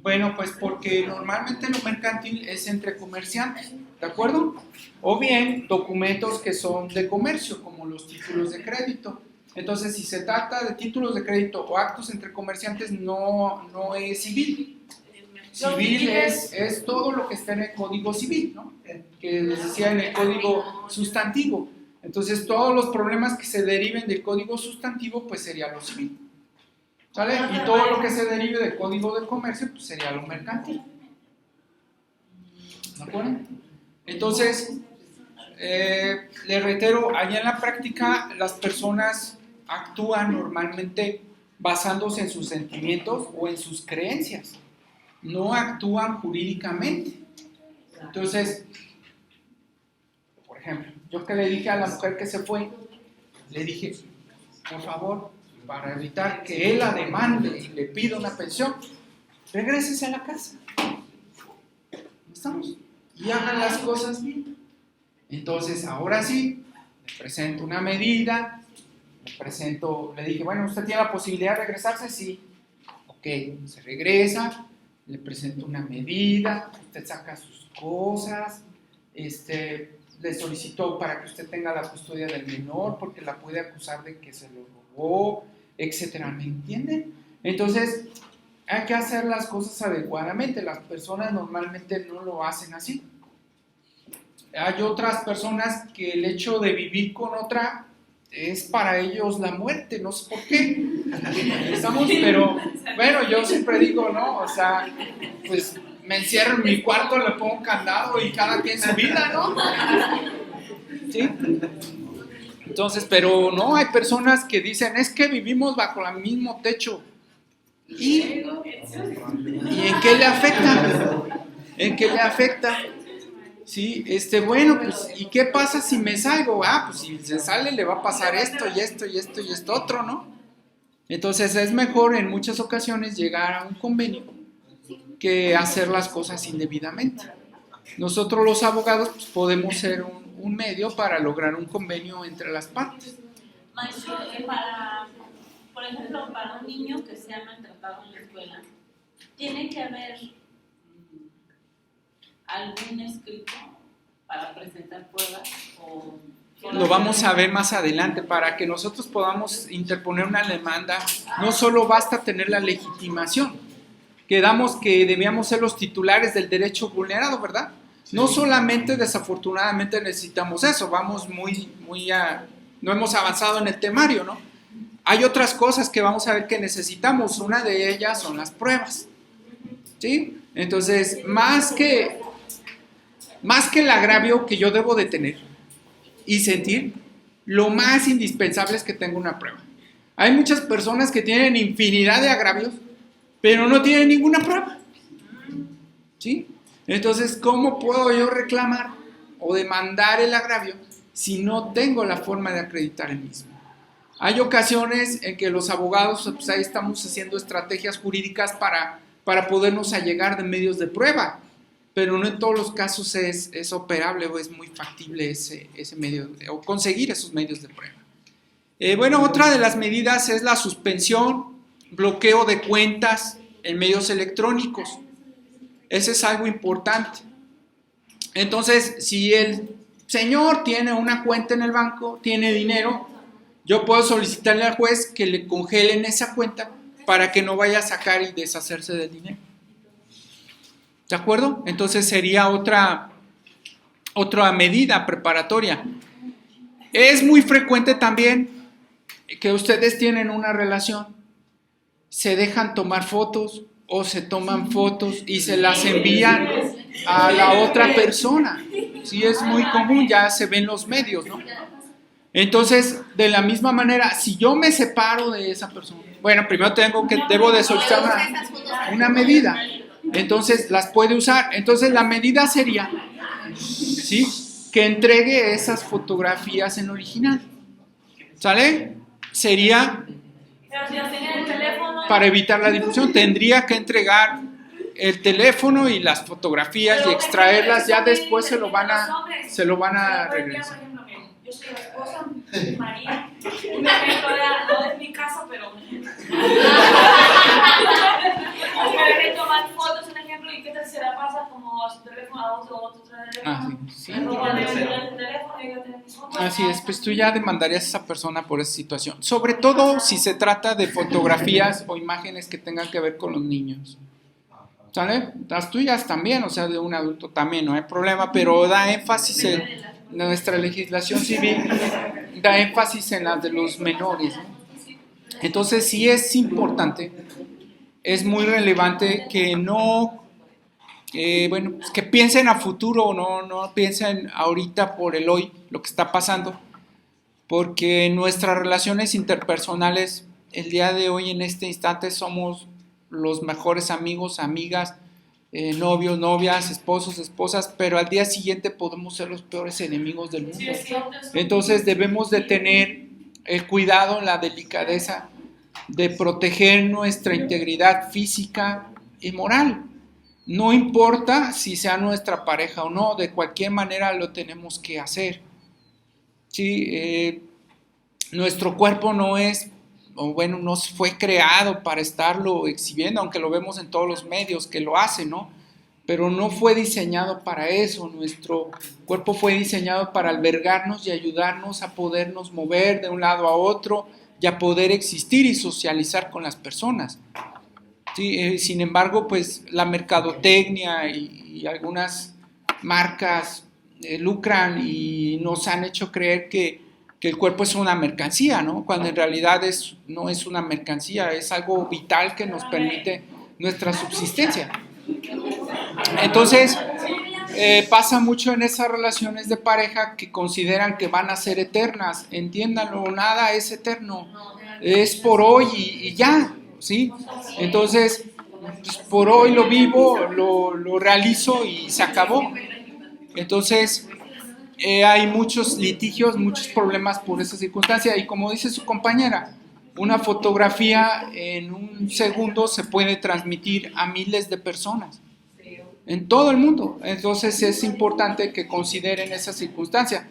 Bueno, pues porque normalmente lo mercantil es entre comerciantes, ¿de acuerdo? O bien documentos que son de comercio, como los títulos de crédito. Entonces, si se trata de títulos de crédito o actos entre comerciantes, no es civil. Civil es todo lo que está en el Código Civil, ¿no? Que les decía en el Código Sustantivo. Entonces, todos los problemas que se deriven del Código Sustantivo, pues sería lo civil. ¿Sale? Y todo lo que se derive del Código de Comercio, pues sería lo mercantil. ¿De acuerdo? Entonces, les reitero, allá en la práctica las personas actúan normalmente basándose en sus sentimientos o en sus creencias. No actúan jurídicamente. Entonces, por ejemplo, yo que le dije a la mujer que se fue, le dije, por favor, para evitar que él la demande y le pida una pensión, regrésese a la casa. ¿Estamos? Y hagan las cosas bien. Entonces, ahora sí, le presento una medida, le dije, bueno, ¿usted tiene la posibilidad de regresarse? Sí. Ok, se regresa. Le presento una medida, usted saca sus cosas, le solicitó para que usted tenga la custodia del menor porque la puede acusar de que se lo robó, etcétera, ¿me entienden? Entonces, hay que hacer las cosas adecuadamente, las personas normalmente no lo hacen así. Hay otras personas que el hecho de vivir con otra es para ellos la muerte, no sé por qué. Estamos, pero bueno, yo siempre digo, ¿no? O sea, pues me encierro en mi cuarto, le pongo un candado y cada quien su vida, ¿no? ¿Sí? Entonces, pero no, hay personas que dicen, es que vivimos bajo el mismo techo. ¿Y en qué le afecta? ¿En qué le afecta? Sí, bueno, pues, ¿y qué pasa si me salgo? Pues si se sale le va a pasar esto y esto y esto y esto otro, ¿no? Entonces es mejor en muchas ocasiones llegar a un convenio que hacer las cosas indebidamente. Nosotros los abogados pues, podemos ser un medio para lograr un convenio entre las partes. Maestro, por ejemplo, para un niño que sea maltratado en la escuela, ¿tiene que haber algún escrito para presentar pruebas? Lo vamos a ver más adelante. Para que nosotros podamos interponer una demanda, no solo basta tener la legitimación. Quedamos que debíamos ser los titulares del derecho vulnerado, ¿verdad? No solamente, desafortunadamente, necesitamos eso. Vamos no hemos avanzado en el temario, ¿no? Hay otras cosas que vamos a ver que necesitamos. Una de ellas son las pruebas, ¿sí? Entonces, más que el agravio que yo debo de tener y sentir, lo más indispensable es que tenga una prueba. Hay muchas personas que tienen infinidad de agravios, pero no tienen ninguna prueba. ¿sí? Entonces, ¿cómo puedo yo reclamar o demandar el agravio si no tengo la forma de acreditar el mismo? Hay ocasiones en que los abogados, pues ahí estamos haciendo estrategias jurídicas para podernos allegar de medios de prueba, pero no en todos los casos es operable o es muy factible ese medio, o conseguir esos medios de prueba. Bueno, otra de las medidas es la suspensión, bloqueo de cuentas en medios electrónicos. Ese es algo importante. Entonces, si el señor tiene una cuenta en el banco, tiene dinero, yo puedo solicitarle al juez que le congelen esa cuenta para que no vaya a sacar y deshacerse del dinero. ¿De acuerdo? Entonces sería otra medida preparatoria. Es muy frecuente también que ustedes tienen una relación, se dejan tomar fotos o se toman fotos y se las envían a la otra persona. Sí, es muy común, ya se ven los medios, ¿no? Entonces, de la misma manera, si yo me separo de esa persona, bueno, primero debo de solicitar una medida, entonces las puede usar. Entonces la medida sería, ¿sí?, que entregue esas fotografías en original, ¿sale? Sería, para evitar la difusión, tendría que entregar el teléfono y las fotografías y extraerlas, ya después se lo van a regresar. Yo soy la esposa, María. Un ejemplo, no es mi caso, pero un ejemplo. Me dejé tomar fotos, un ejemplo, y qué tal se la pasa como a su teléfono, a otro teléfono. Sí. Me roban el teléfono y yo tengo mis fotos. Así es, pues tú ya demandarías a esa persona por esa situación. Sobre todo si se trata de fotografías o imágenes que tengan que ver con los niños. ¿Sale? Las tuyas también, o sea, de un adulto también, no hay problema, pero da énfasis en nuestra legislación civil, da énfasis en las de los menores, ¿no? Entonces sí es importante, es muy relevante que no, pues que piensen a futuro, no piensen ahorita por el hoy, lo que está pasando, porque nuestras relaciones interpersonales el día de hoy, en este instante, somos los mejores amigos, amigas, novios, novias, esposos, esposas, pero al día siguiente podemos ser los peores enemigos del mundo. Entonces debemos de tener el cuidado, la delicadeza de proteger nuestra integridad física y moral. No importa si sea nuestra pareja o no, de cualquier manera lo tenemos que hacer. ¿Sí? Nuestro cuerpo no fue creado para estarlo exhibiendo, aunque lo vemos en todos los medios que lo hacen, ¿no? Pero no fue diseñado para eso. Nuestro cuerpo fue diseñado para albergarnos y ayudarnos a podernos mover de un lado a otro y a poder existir y socializar con las personas. ¿Sí? Sin embargo, pues la mercadotecnia y algunas marcas lucran y nos han hecho creer que el cuerpo es una mercancía, ¿no? Cuando en realidad no es una mercancía, es algo vital que nos permite nuestra subsistencia. Entonces, pasa mucho en esas relaciones de pareja que consideran que van a ser eternas. Entiéndanlo, nada es eterno, es por hoy y ya, ¿sí? Entonces, pues, por hoy lo vivo, lo realizo y se acabó. Entonces, hay muchos litigios, muchos problemas por esa circunstancia, y como dice su compañera, una fotografía en un segundo se puede transmitir a miles de personas en todo el mundo. Entonces es importante que consideren esa circunstancia,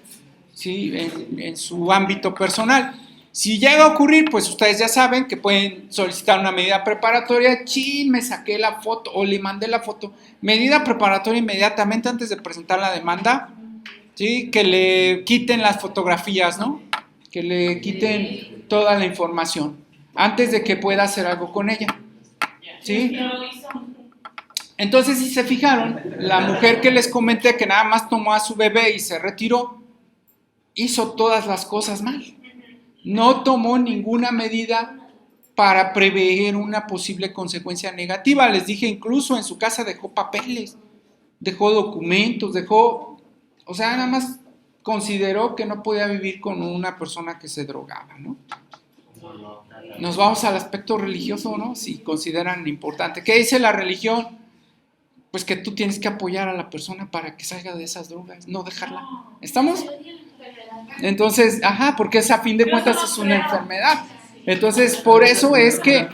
¿sí? en su ámbito personal. Si llega a ocurrir, pues ustedes ya saben que pueden solicitar una medida preparatoria. Me saqué la foto o le mandé la foto. Medida preparatoria inmediatamente antes de presentar la demanda. ¿Sí? Que le quiten las fotografías, ¿no? Que le quiten toda la información antes de que pueda hacer algo con ella. ¿Sí? Entonces, si se fijaron, la mujer que les comenté que nada más tomó a su bebé y se retiró, hizo todas las cosas mal. No tomó ninguna medida para prever una posible consecuencia negativa. Les dije, incluso en su casa dejó papeles, dejó documentos, o sea, nada más consideró que no podía vivir con una persona que se drogaba, ¿no? Nos vamos al aspecto religioso, ¿no? Si consideran importante. ¿Qué dice la religión? pues que tú tienes que apoyar a la persona para que salga de esas drogas, no dejarla. ¿Estamos? Entonces, porque a fin de cuentas es una enfermedad. Entonces, por eso es que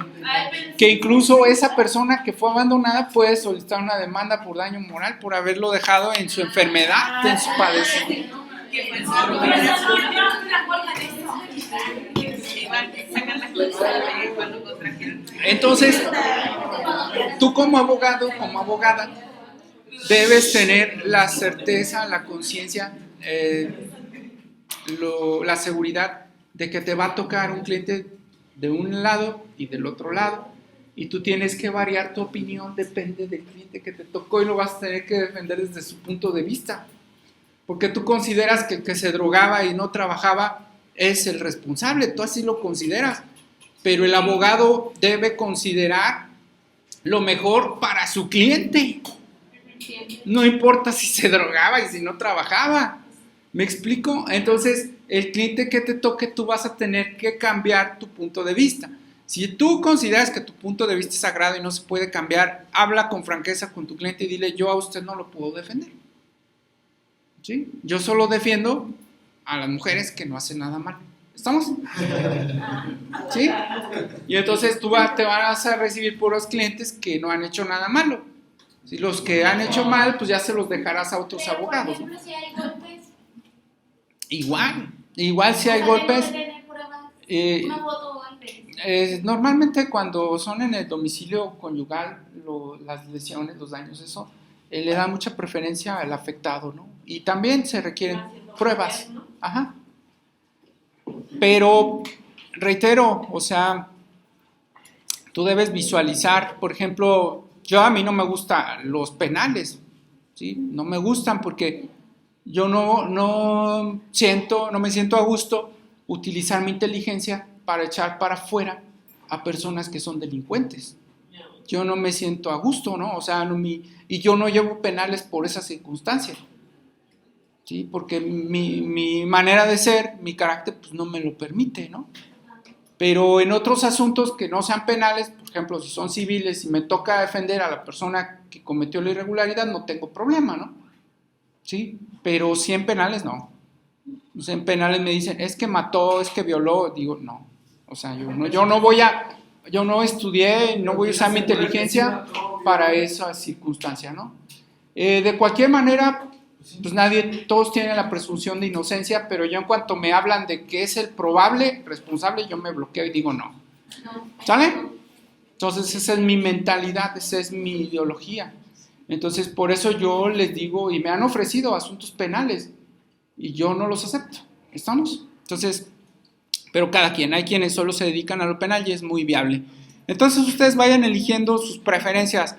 incluso esa persona que fue abandonada puede solicitar una demanda por daño moral por haberlo dejado en su enfermedad, en su padecimiento. Entonces, tú como abogado, como abogada, debes tener la certeza, la conciencia, la seguridad de que te va a tocar un cliente de un lado y del otro lado, y tú tienes que variar tu opinión, depende del cliente que te tocó, y lo vas a tener que defender desde su punto de vista, porque tú consideras que el que se drogaba y no trabajaba es el responsable, tú así lo consideras, pero el abogado debe considerar lo mejor para su cliente, no importa si se drogaba y si no trabajaba. ¿Me explico? Entonces, el cliente que te toque, tú vas a tener que cambiar tu punto de vista. Si tú consideras que tu punto de vista es sagrado y no se puede cambiar, habla con franqueza con tu cliente y dile, yo a usted no lo puedo defender. ¿Sí? Yo solo defiendo a las mujeres que no hacen nada mal. ¿Estamos? ¿Sí? Y entonces tú te vas a recibir puros clientes que no han hecho nada malo. Si los que han hecho mal, pues ya se los dejarás a otros abogados, ¿no? Por ejemplo, si hay golpes. Igual si hay golpes, Una foto o golpes. normalmente cuando son en el domicilio conyugal, las lesiones, los daños, eso, le da mucha preferencia al afectado, ¿no? Y también se requieren pruebas. Pero, reitero, o sea, tú debes visualizar, por ejemplo, a mí no me gustan los penales, ¿sí? No me gustan porque yo no me siento a gusto utilizar mi inteligencia para echar para afuera a personas que son delincuentes. Yo no me siento a gusto, ¿no? O sea, y yo no llevo penales por esa circunstancia, ¿sí? Porque mi manera de ser, mi carácter, pues no me lo permite, ¿no? Pero en otros asuntos que no sean penales, por ejemplo, si son civiles y me toca defender a la persona que cometió la irregularidad, no tengo problema, ¿no? ¿Sí? Pero si en penales no. O sea, en penales me dicen, es que mató, es que violó. Digo, no. O sea, yo no estudié, no voy a usar mi inteligencia para esa circunstancia, ¿no? De cualquier manera, pues todos tienen la presunción de inocencia, pero yo en cuanto me hablan de que es el probable responsable, yo me bloqueo y digo no. ¿Sale? Entonces esa es mi mentalidad, esa es mi ideología. Entonces por eso yo les digo, y me han ofrecido asuntos penales, y yo no los acepto. ¿Estamos? Entonces, pero cada quien, hay quienes solo se dedican a lo penal y es muy viable. Entonces ustedes vayan eligiendo sus preferencias.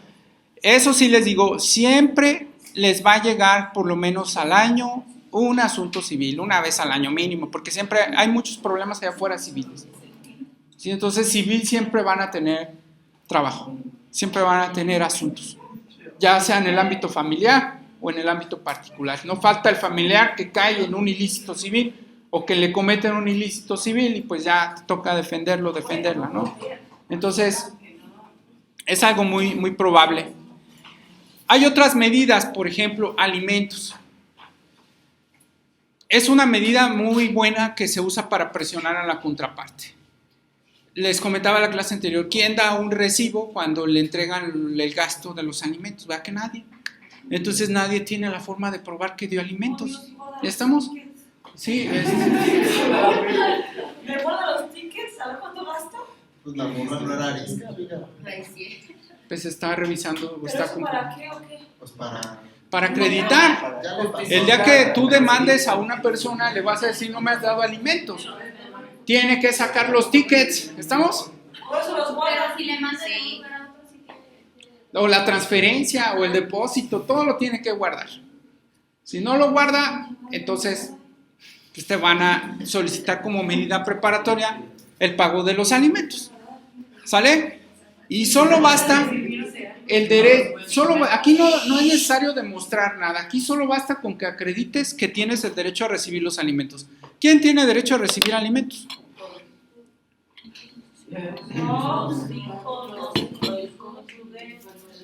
Eso sí les digo, siempre les va a llegar por lo menos al año un asunto civil, una vez al año mínimo, porque siempre hay muchos problemas allá afuera civiles. ¿Sí? Entonces civil siempre van a tener trabajo, siempre van a tener asuntos, ya sea en el ámbito familiar o en el ámbito particular. No falta el familiar que cae en un ilícito civil o que le cometen un ilícito civil y pues ya te toca defenderla, ¿no? Entonces es algo muy, muy probable. Hay otras medidas, por ejemplo, alimentos. Es una medida muy buena que se usa para presionar a la contraparte. Les comentaba en la clase anterior, ¿quién da un recibo cuando le entregan el gasto de los alimentos? ¿Verdad que nadie? Entonces nadie tiene la forma de probar que dio alimentos. ¿Ya estamos? Sí. ¿Me guardan los tickets? ¿A ver cuánto gasto? Pues la morra no era arisca, amiga. Pues está revisando. ¿Pero eso para qué o qué? Pues para acreditar. ya le pasó. El día que tú demandes a una persona, le vas a decir, no me has dado alimentos. Tiene que sacar los tickets. ¿Estamos? Por eso los guardan. Pero si le mandan a un lugar a otro sitio. O la transferencia o el depósito, todo lo tiene que guardar. Si no lo guarda, entonces pues te van a solicitar como medida preparatoria el pago de los alimentos. ¿Sale? Y solo basta el derecho, aquí no es necesario demostrar nada, aquí solo basta con que acredites que tienes el derecho a recibir los alimentos. ¿Quién tiene derecho a recibir alimentos? No, 5, 2,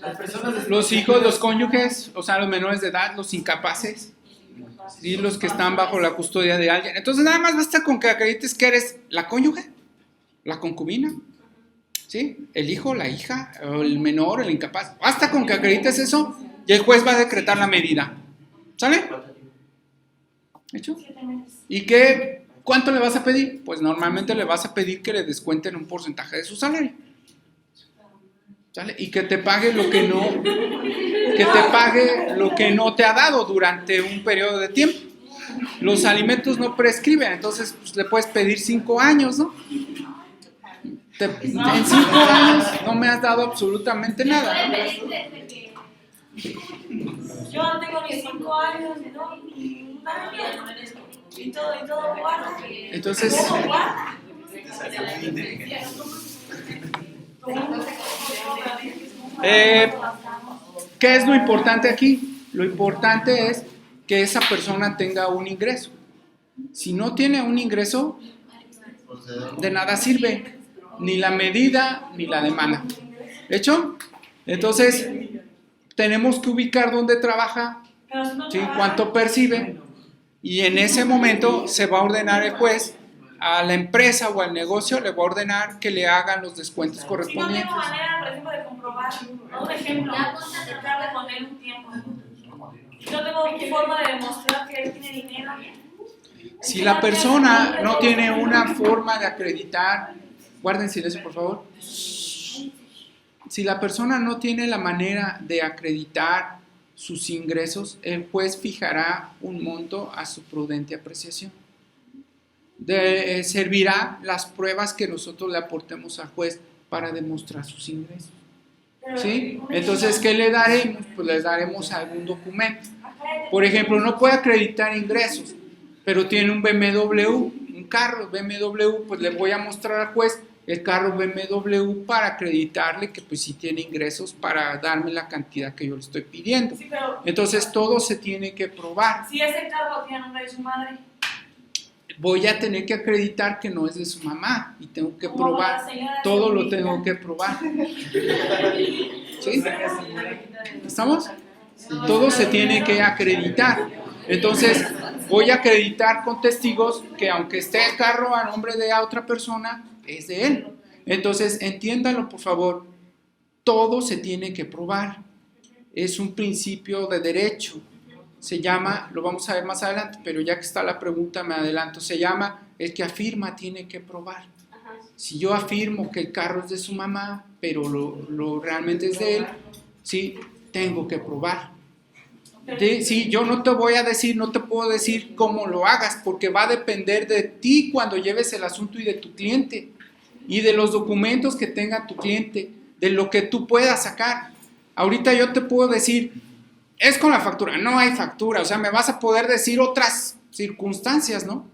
Las personas Los hijos, los cónyuges, o sea, los menores de edad, los incapaces, ¿sí? Los que están bajo la custodia de alguien. Entonces nada más basta con que acredites que eres la cónyuge, la concubina, ¿sí? El hijo, la hija, o el menor, el incapaz. Basta con que acredites eso y el juez va a decretar la medida. ¿Sale? ¿Hecho? ¿Y cuánto le vas a pedir? Pues normalmente le vas a pedir que le descuenten un porcentaje de su salario. ¿Sale? Y que te pague lo que no te ha dado durante un periodo de tiempo. Los alimentos no prescriben, entonces pues, le puedes pedir 5 años, ¿no? En 5 años no me has dado absolutamente nada. Yo no tengo ni 5 años, ¿no? Y todo guarda. Entonces, ¿Cómo guarda? ¿qué es lo importante aquí? Lo importante es que esa persona tenga un ingreso. Si no tiene un ingreso, de nada sirve, ni la medida ni la demanda. ¿Hecho? Entonces, tenemos que ubicar dónde trabaja, ¿sí? Cuánto percibe, y en ese momento se va a ordenar el juez a la empresa o al negocio, le va a ordenar que le hagan los descuentos Si no correspondientes. tengo manera, por ejemplo, de comprobar, un ejemplo, tratar de poner un tiempo. No tengo forma de demostrar que él tiene dinero. Si la persona no tiene una forma de acreditar, guarden silencio por favor. Si la persona no tiene la manera de acreditar sus ingresos, el juez fijará un monto a su prudente apreciación. Servirá las pruebas que nosotros le aportemos al juez para demostrar sus ingresos. ¿Sí? Entonces, ¿qué le daremos? Pues les daremos algún documento. Por ejemplo, no puede acreditar ingresos, pero tiene un BMW, un carro BMW, pues le voy a mostrar al juez el carro BMW para acreditarle que pues sí tiene ingresos para darme la cantidad que yo le estoy pidiendo. Sí, pero Entonces, todo se tiene que probar. si ese carro tiene nombre de su madre, Voy a tener que acreditar que no es de su mamá y tengo que ¿cómo probar. la señora Todo lo se ubica? tengo que probar. ¿Sí? ¿Estamos? Todo se tiene que acreditar. Entonces, voy a acreditar con testigos que aunque esté el carro a nombre de otra persona, es de él. Entonces, entiéndanlo por favor. Todo se tiene que probar. Es un principio de derecho. Se llama, lo vamos a ver más adelante, pero ya que está la pregunta me adelanto, se llama el que afirma tiene que probar. Si yo afirmo que el carro es de su mamá, pero lo realmente es de él, sí, tengo que probar. Sí, yo no te voy a decir, no te puedo decir cómo lo hagas, porque va a depender de ti cuando lleves el asunto y de tu cliente, y de los documentos que tenga tu cliente, de lo que tú puedas sacar. Ahorita yo te puedo decir, es con la factura, no hay factura, o sea, me vas a poder decir otras circunstancias, ¿no?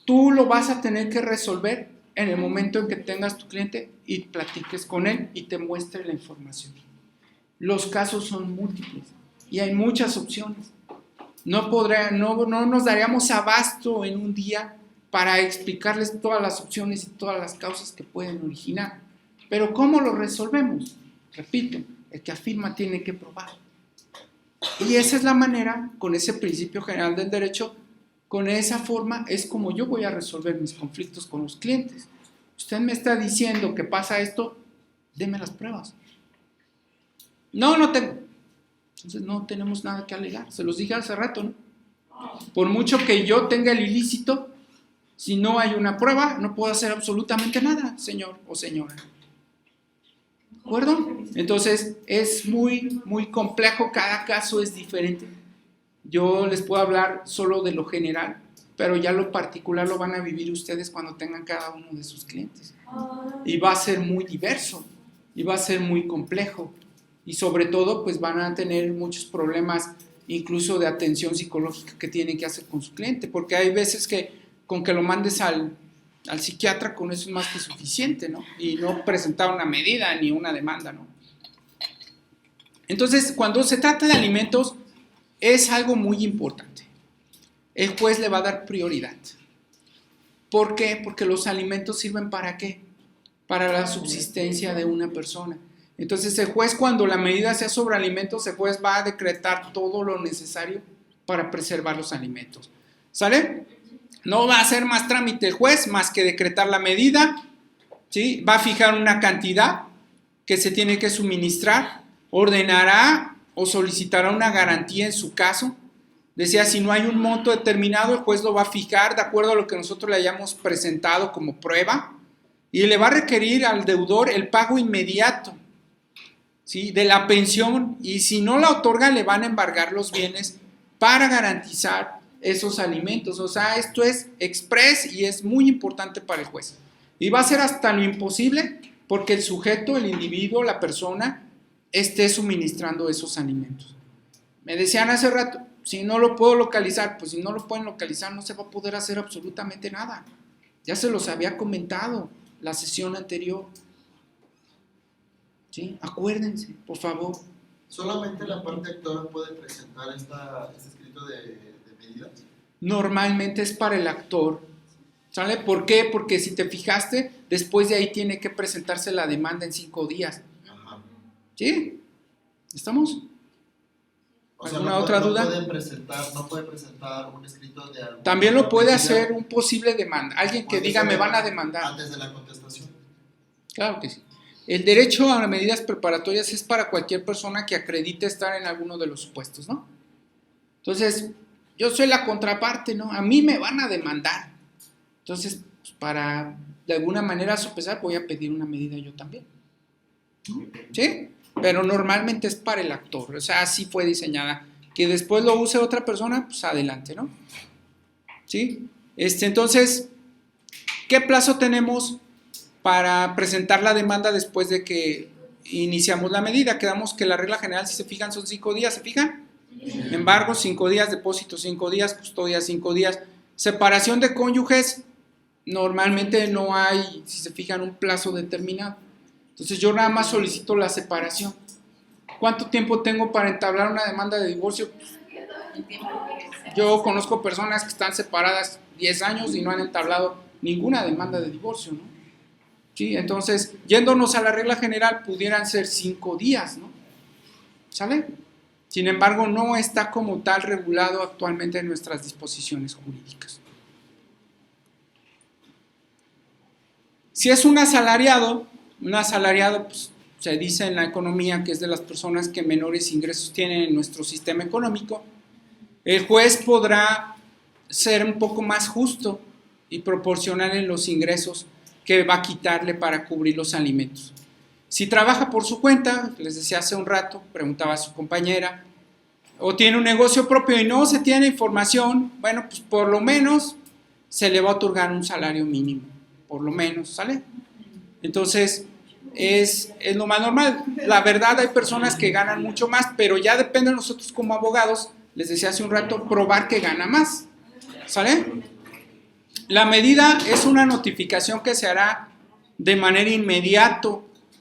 Tú lo vas a tener que resolver en el momento en que tengas tu cliente y platiques con él y te muestre la información. Los casos son múltiples y hay muchas opciones. No nos daríamos abasto en un día para explicarles todas las opciones y todas las causas que pueden originar. Pero ¿cómo lo resolvemos? Repito, el que afirma tiene que probar. Y esa es la manera, con ese principio general del derecho, con esa forma es como yo voy a resolver mis conflictos con los clientes. Usted me está diciendo que pasa esto, deme las pruebas. No tengo. Entonces no tenemos nada que alegar. Se los dije hace rato, ¿no? Por mucho que yo tenga el ilícito, si no hay una prueba, no puedo hacer absolutamente nada, señor o señora. ¿De acuerdo? Entonces es muy, muy complejo, cada caso es diferente. Yo les puedo hablar solo de lo general, pero ya lo particular lo van a vivir ustedes cuando tengan cada uno de sus clientes. Y va a ser muy diverso, y va a ser muy complejo. Y sobre todo, pues van a tener muchos problemas, incluso de atención psicológica que tienen que hacer con su cliente, porque hay veces que con que lo mandes al psiquiatra, con eso es más que suficiente, ¿no? Y no presentar una medida ni una demanda, ¿no? Entonces, cuando se trata de alimentos, es algo muy importante. El juez le va a dar prioridad. ¿Por qué? Porque los alimentos sirven ¿para qué? Para la subsistencia de una persona. Entonces el juez, cuando la medida sea sobre alimentos, el juez va a decretar todo lo necesario para preservar los alimentos. ¿Sale? No va a hacer más trámite el juez más que decretar la medida, ¿sí? Va a fijar una cantidad que se tiene que suministrar, ordenará o solicitará una garantía en su caso. Decía, si no hay un monto determinado, el juez lo va a fijar de acuerdo a lo que nosotros le hayamos presentado como prueba y le va a requerir al deudor el pago inmediato, ¿sí?, de la pensión, y si no la otorga le van a embargar los bienes para garantizar esos alimentos. O sea, esto es express y es muy importante para el juez. Y va a ser hasta lo imposible porque el sujeto, el individuo, la persona, esté suministrando esos alimentos. Me decían hace rato, si no lo puedo localizar, pues si no lo pueden localizar no se va a poder hacer absolutamente nada. Ya se los había comentado la sesión anterior. ¿Sí? Acuérdense, por favor. ¿Solamente la parte actora puede presentar este escrito de medidas? Normalmente es para el actor. ¿Sale? ¿Por qué? Porque si te fijaste, después de ahí tiene que presentarse la demanda en 5 días. Ajá. ¿Sí? ¿Estamos? O sea, ¿Alguna otra duda? No puede presentar un escrito de algún... También lo puede hacer un posible demanda. Alguien que diga, me van a demandar. Antes de la contestación. Claro que sí. El derecho a medidas preparatorias es para cualquier persona que acredite estar en alguno de los supuestos, ¿no? Entonces, yo soy la contraparte, ¿no? A mí me van a demandar. Entonces, pues, para de alguna manera sopesar, voy a pedir una medida yo también. ¿Sí? Pero normalmente es para el actor. O sea, así fue diseñada. Que después lo use otra persona, pues adelante, ¿no? ¿Sí? Entonces, ¿qué plazo tenemos para presentar la demanda después de que iniciamos la medida? Quedamos que la regla general, si se fijan, son 5 días. ¿Se fijan? Embargo, 5 días, depósito 5 días, custodia 5 días. Separación de cónyuges, normalmente no hay, si se fijan, un plazo determinado. Entonces yo nada más solicito la separación. ¿Cuánto tiempo tengo para entablar una demanda de divorcio? Yo conozco personas que están separadas 10 años y no han entablado ninguna demanda de divorcio, ¿no? ¿Sí? Entonces, yéndonos a la regla general, pudieran ser 5 días, ¿no? ¿Sale? Sin embargo, no está como tal regulado actualmente en nuestras disposiciones jurídicas. Si es un asalariado pues, se dice en la economía que es de las personas que menores ingresos tienen en nuestro sistema económico, el juez podrá ser un poco más justo y proporcionarle los ingresos que va a quitarle para cubrir los alimentos. Si trabaja por su cuenta, les decía hace un rato, preguntaba a su compañera, o tiene un negocio propio y no se tiene información, bueno, pues por lo menos se le va a otorgar un salario mínimo, por lo menos, ¿sale? Entonces, es lo más normal. La verdad, hay personas que ganan mucho más, pero ya depende de nosotros como abogados, les decía hace un rato, probar que gana más, ¿sale? La medida es una notificación que se hará de manera inmediata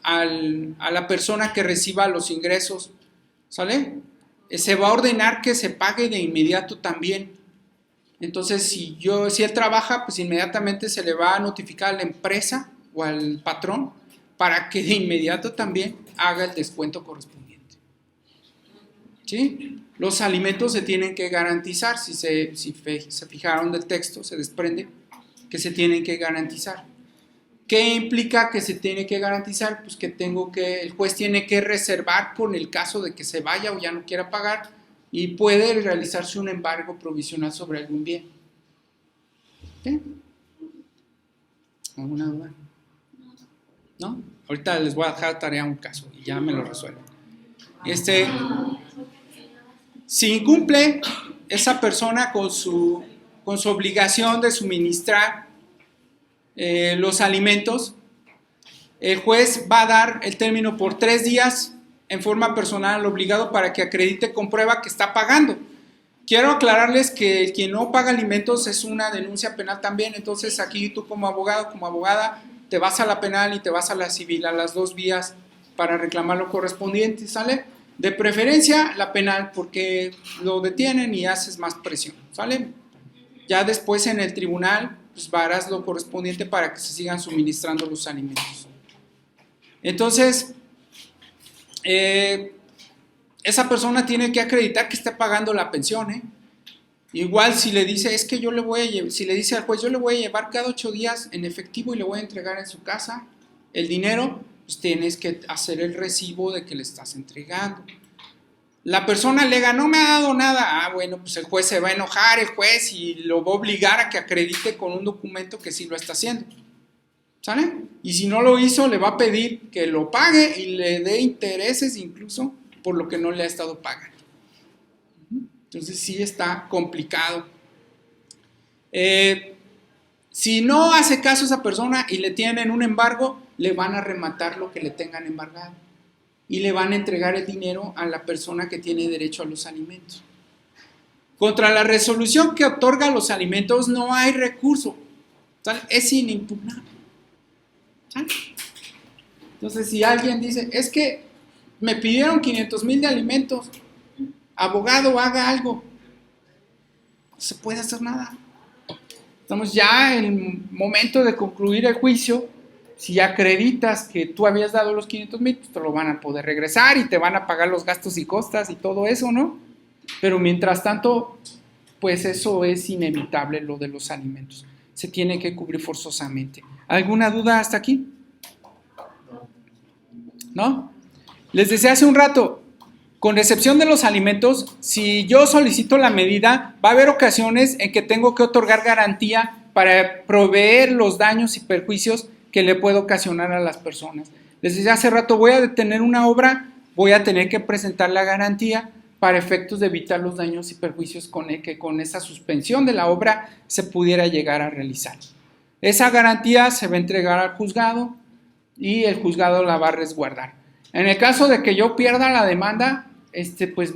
a la persona que reciba los ingresos, ¿sale? Se va a ordenar que se pague de inmediato también. Entonces, si él trabaja, pues inmediatamente se le va a notificar a la empresa o al patrón para que de inmediato también haga el descuento correspondiente. ¿Sí? Los alimentos se tienen que garantizar. Si se fijaron del texto, se desprende que se tienen que garantizar. ¿Qué implica que se tiene que garantizar? Pues que el juez tiene que reservar por el caso de que se vaya o ya no quiera pagar y puede realizarse un embargo provisional sobre algún bien. ¿Sí? ¿Alguna duda? ¿No? Ahorita les voy a dejar tarea un caso y ya me lo resuelven. Si incumple esa persona con su obligación de suministrar los alimentos, el juez va a dar el término por 3 días en forma personal al obligado para que acredite con prueba que está pagando. Quiero aclararles que quien no paga alimentos es una denuncia penal también, entonces aquí tú como abogado, como abogada, te vas a la penal y te vas a la civil, a las 2 vías para reclamar lo correspondiente, ¿sale? De preferencia la penal porque lo detienen y haces más presión, ¿sale? Ya después en el tribunal pues harás lo correspondiente para que se sigan suministrando los alimentos. Entonces, esa persona tiene que acreditar que está pagando la pensión, ¿eh? Igual si le dice, es que yo le voy a llevar, si le dice al juez, yo le voy a llevar cada 8 días en efectivo y le voy a entregar en su casa el dinero, pues tienes que hacer el recibo de que le estás entregando. La persona alega, no me ha dado nada. Bueno, pues el juez se va a enojar, el juez, y lo va a obligar a que acredite con un documento que sí lo está haciendo. ¿Sale? Y si no lo hizo, le va a pedir que lo pague y le dé intereses incluso por lo que no le ha estado pagando. Entonces sí está complicado. Si no hace caso a esa persona y le tienen un embargo, le van a rematar lo que le tengan embargado y le van a entregar el dinero a la persona que tiene derecho a los alimentos. Contra la resolución que otorga los alimentos no hay recurso, ¿sale? Es inimpugnable, ¿sale? Entonces, si alguien dice, es que me pidieron 500,000 de alimentos, abogado, haga algo, no se puede hacer nada. Estamos ya en el momento de concluir el juicio. Si acreditas que tú habías dado los 500,000, pues te lo van a poder regresar y te van a pagar los gastos y costas y todo eso, ¿no? Pero mientras tanto, pues eso es inevitable, lo de los alimentos. Se tiene que cubrir forzosamente. ¿Alguna duda hasta aquí? ¿No? Les decía hace un rato, con excepción de los alimentos, si yo solicito la medida, va a haber ocasiones en que tengo que otorgar garantía para proveer los daños y perjuicios que le puedo ocasionar a las personas. Les decía hace rato, voy a detener una obra, voy a tener que presentar la garantía para efectos de evitar los daños y perjuicios que con esa suspensión de la obra se pudiera llegar a realizar. Esa garantía se va a entregar al juzgado y el juzgado la va a resguardar. En el caso de que yo pierda la demanda, pues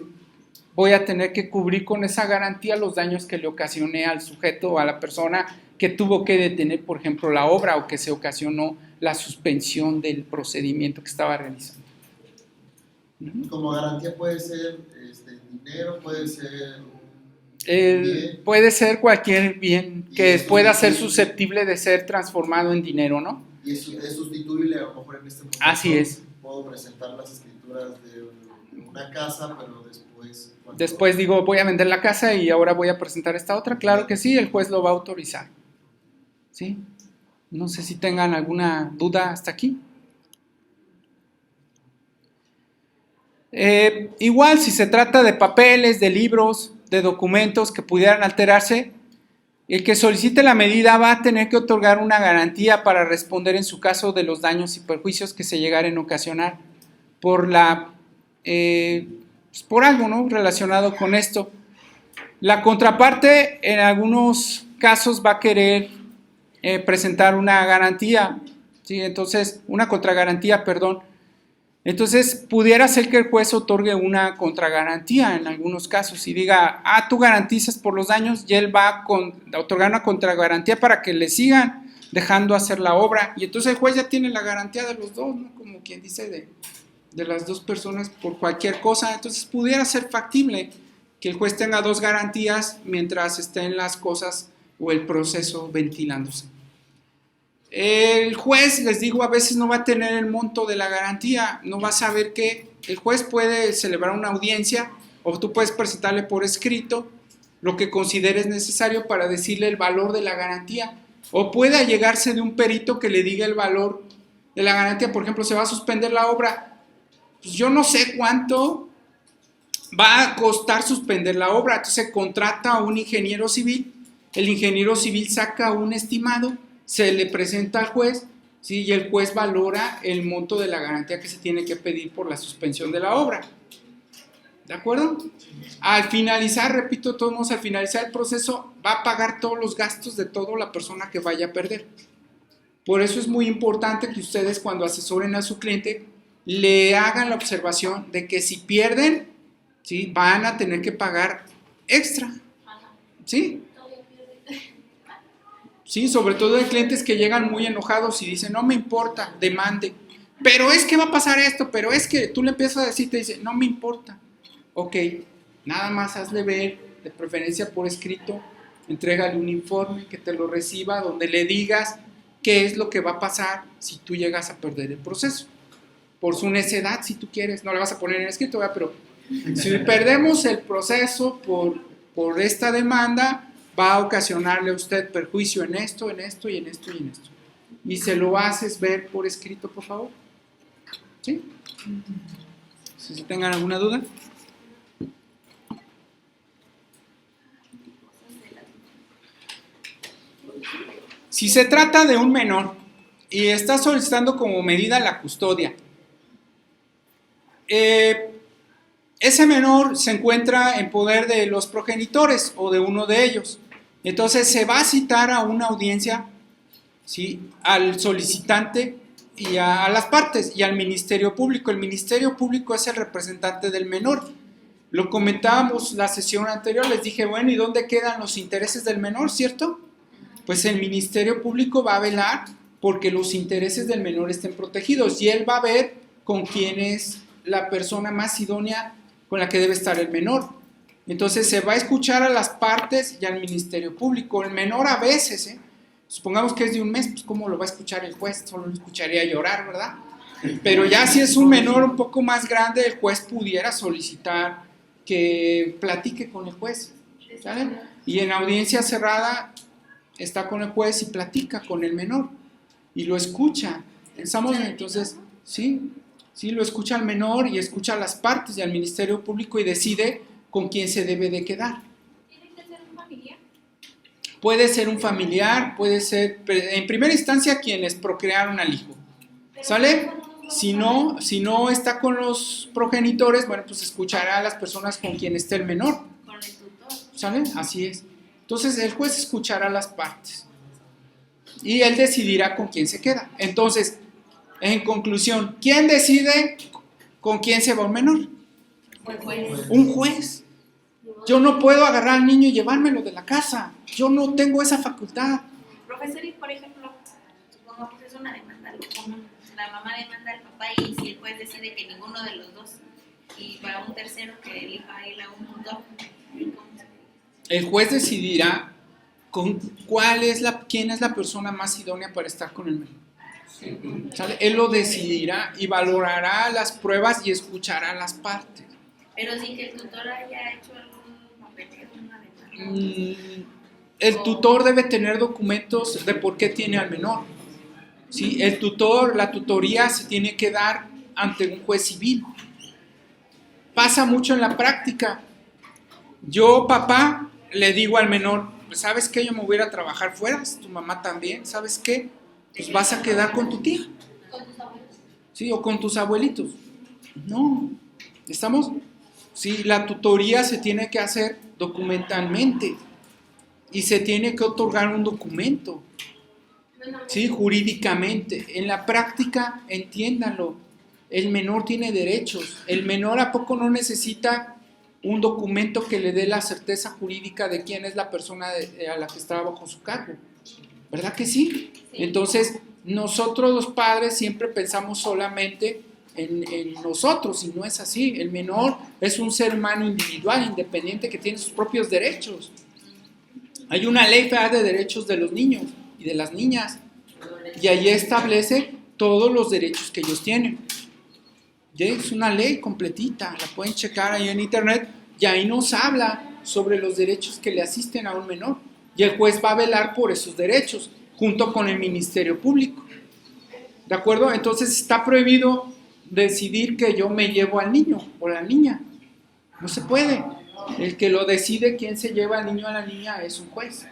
voy a tener que cubrir con esa garantía los daños que le ocasioné al sujeto o a la persona que tuvo que detener, por ejemplo, la obra o que se ocasionó la suspensión del procedimiento que estaba realizando. Como garantía puede ser dinero, puede ser puede ser cualquier bien que pueda ser susceptible de ser transformado en dinero, ¿no? Y es sustituible a lo mejor en este momento. Así es. Puedo presentar las escrituras de una casa, pero después... Después digo, voy a vender la casa y ahora voy a presentar esta otra. Claro que sí, el juez lo va a autorizar. ¿Sí? No sé si tengan alguna duda hasta aquí. Igual, si se trata de papeles, de libros, de documentos que pudieran alterarse, el que solicite la medida va a tener que otorgar una garantía para responder en su caso de los daños y perjuicios que se llegaren a ocasionar por por algo, ¿no?, relacionado con esto. La contraparte en algunos casos va a querer presentar una garantía, ¿sí? Entonces, una contragarantía, perdón. Entonces, pudiera ser que el juez otorgue una contragarantía en algunos casos y diga, tú garantizas por los daños, y él va a otorgar una contragarantía para que le sigan dejando hacer la obra. Y entonces el juez ya tiene la garantía de los dos, ¿no?, como quien dice, de las dos personas por cualquier cosa. Entonces, pudiera ser factible que el juez tenga dos garantías mientras estén las cosas o el proceso ventilándose. El juez, les digo, a veces no va a tener el monto de la garantía, no va a saber que el juez puede celebrar una audiencia o tú puedes presentarle por escrito lo que consideres necesario para decirle el valor de la garantía, o puede allegarse de un perito que le diga el valor de la garantía. Por ejemplo, se va a suspender la obra, pues yo no sé cuánto va a costar suspender la obra, entonces se contrata a un ingeniero civil, el ingeniero civil saca un estimado, se le presenta al juez, ¿sí?, y el juez valora el monto de la garantía que se tiene que pedir por la suspensión de la obra. ¿De acuerdo? Al finalizar, repito, de todos modos, al finalizar el proceso, va a pagar todos los gastos de toda la persona que vaya a perder. Por eso es muy importante que ustedes, cuando asesoren a su cliente, le hagan la observación de que si pierden, ¿sí?, van a tener que pagar extra. ¿Sí? Sí, sobre todo hay clientes que llegan muy enojados y dicen, no me importa, demande. Pero es que va a pasar esto, pero es que tú le empiezas a decir, te dice, no me importa. Ok, nada más hazle ver, de preferencia por escrito, entrégale un informe que te lo reciba, donde le digas qué es lo que va a pasar si tú llegas a perder el proceso. por su necedad, si tú quieres, no le vas a poner en escrito, ¿verdad? Pero si perdemos el proceso por esta demanda, va a ocasionarle a usted perjuicio en esto, en esto y en esto y en esto. Y se lo haces ver por escrito, por favor. ¿Sí? Si tengan alguna duda. Si se trata de un menor y está solicitando como medida la custodia, ese menor se encuentra en poder de los progenitores o de uno de ellos. Entonces se va a citar a una audiencia, ¿sí?, al solicitante y a las partes y al Ministerio Público. El Ministerio Público es el representante del menor. Lo comentábamos la sesión anterior, les dije, bueno, ¿y dónde quedan los intereses del menor, cierto? Pues el Ministerio Público va a velar porque los intereses del menor estén protegidos y él va a ver con quién es la persona más idónea con la que debe estar el menor. Entonces se va a escuchar a las partes y al Ministerio Público. El menor a veces, supongamos que es de un mes, pues ¿cómo lo va a escuchar el juez? Solo lo escucharía llorar, ¿verdad? Pero ya si es un menor un poco más grande, el juez pudiera solicitar que platique con el juez, ¿sale? Y en audiencia cerrada está con el juez y platica con el menor y lo escucha. Pensamos entonces, sí, lo escucha al menor y escucha a las partes y al Ministerio Público y decide con quién se debe de quedar. ¿Tiene que ser un familiar? Puede ser un familiar, puede ser, en primera instancia, quienes procrearon al hijo, ¿sale? Si no está con los progenitores, bueno, pues escuchará a las personas con quien esté el menor, Con el tutor. ¿sale? Así es. Entonces el juez escuchará a las partes y él decidirá con quién se queda. Entonces, en conclusión, ¿quién decide con quién se va un menor? Un juez. Yo no puedo agarrar al niño y llevármelo de la casa. Yo no tengo esa facultad. Profesor, y por ejemplo, supongamos que es una demanda, la mamá demanda al papá y si el juez decide que ninguno de los dos y para un tercero que elija a él a un tutor, El juez decidirá quién es la persona más idónea para estar con el menor. ¿Sale? Él lo decidirá y valorará las pruebas y escuchará las partes. pero sin que el tutor haya hecho algún papeleo, una demanda. El tutor debe tener documentos de por qué tiene al menor. ¿Sí? La tutoría se tiene que dar ante un juez civil. Pasa mucho en la práctica. Yo, papá, le digo al menor, pues, ¿sabes qué? Yo me voy a ir a trabajar fuera, tu mamá también, ¿sabes qué? Pues vas a quedar con tu tía. ¿Con tus abuelos? Sí, o con tus abuelitos. No, ¿estamos? Sí, la tutoría se tiene que hacer documentalmente y se tiene que otorgar un documento, sí, jurídicamente. En la práctica, entiéndanlo, el menor tiene derechos. El menor ¿a poco no necesita un documento que le dé la certeza jurídica de quién es la persona a la que está bajo su cargo? ¿Verdad que sí? Entonces, nosotros los padres siempre pensamos solamente en nosotros y no es así. El menor es un ser humano individual, independiente, que tiene sus propios derechos. Hay una ley federal de derechos de los niños y de las niñas y ahí establece todos los derechos que ellos tienen. ¿Sí? Es una ley completita, la pueden checar ahí en internet y ahí nos habla sobre los derechos que le asisten a un menor y el juez va a velar por esos derechos junto con el Ministerio Público. ¿De acuerdo? Entonces está prohibido decidir que yo me llevo al niño o la niña. No se puede. El que lo decide quién se lleva al niño o a la niña es un juez.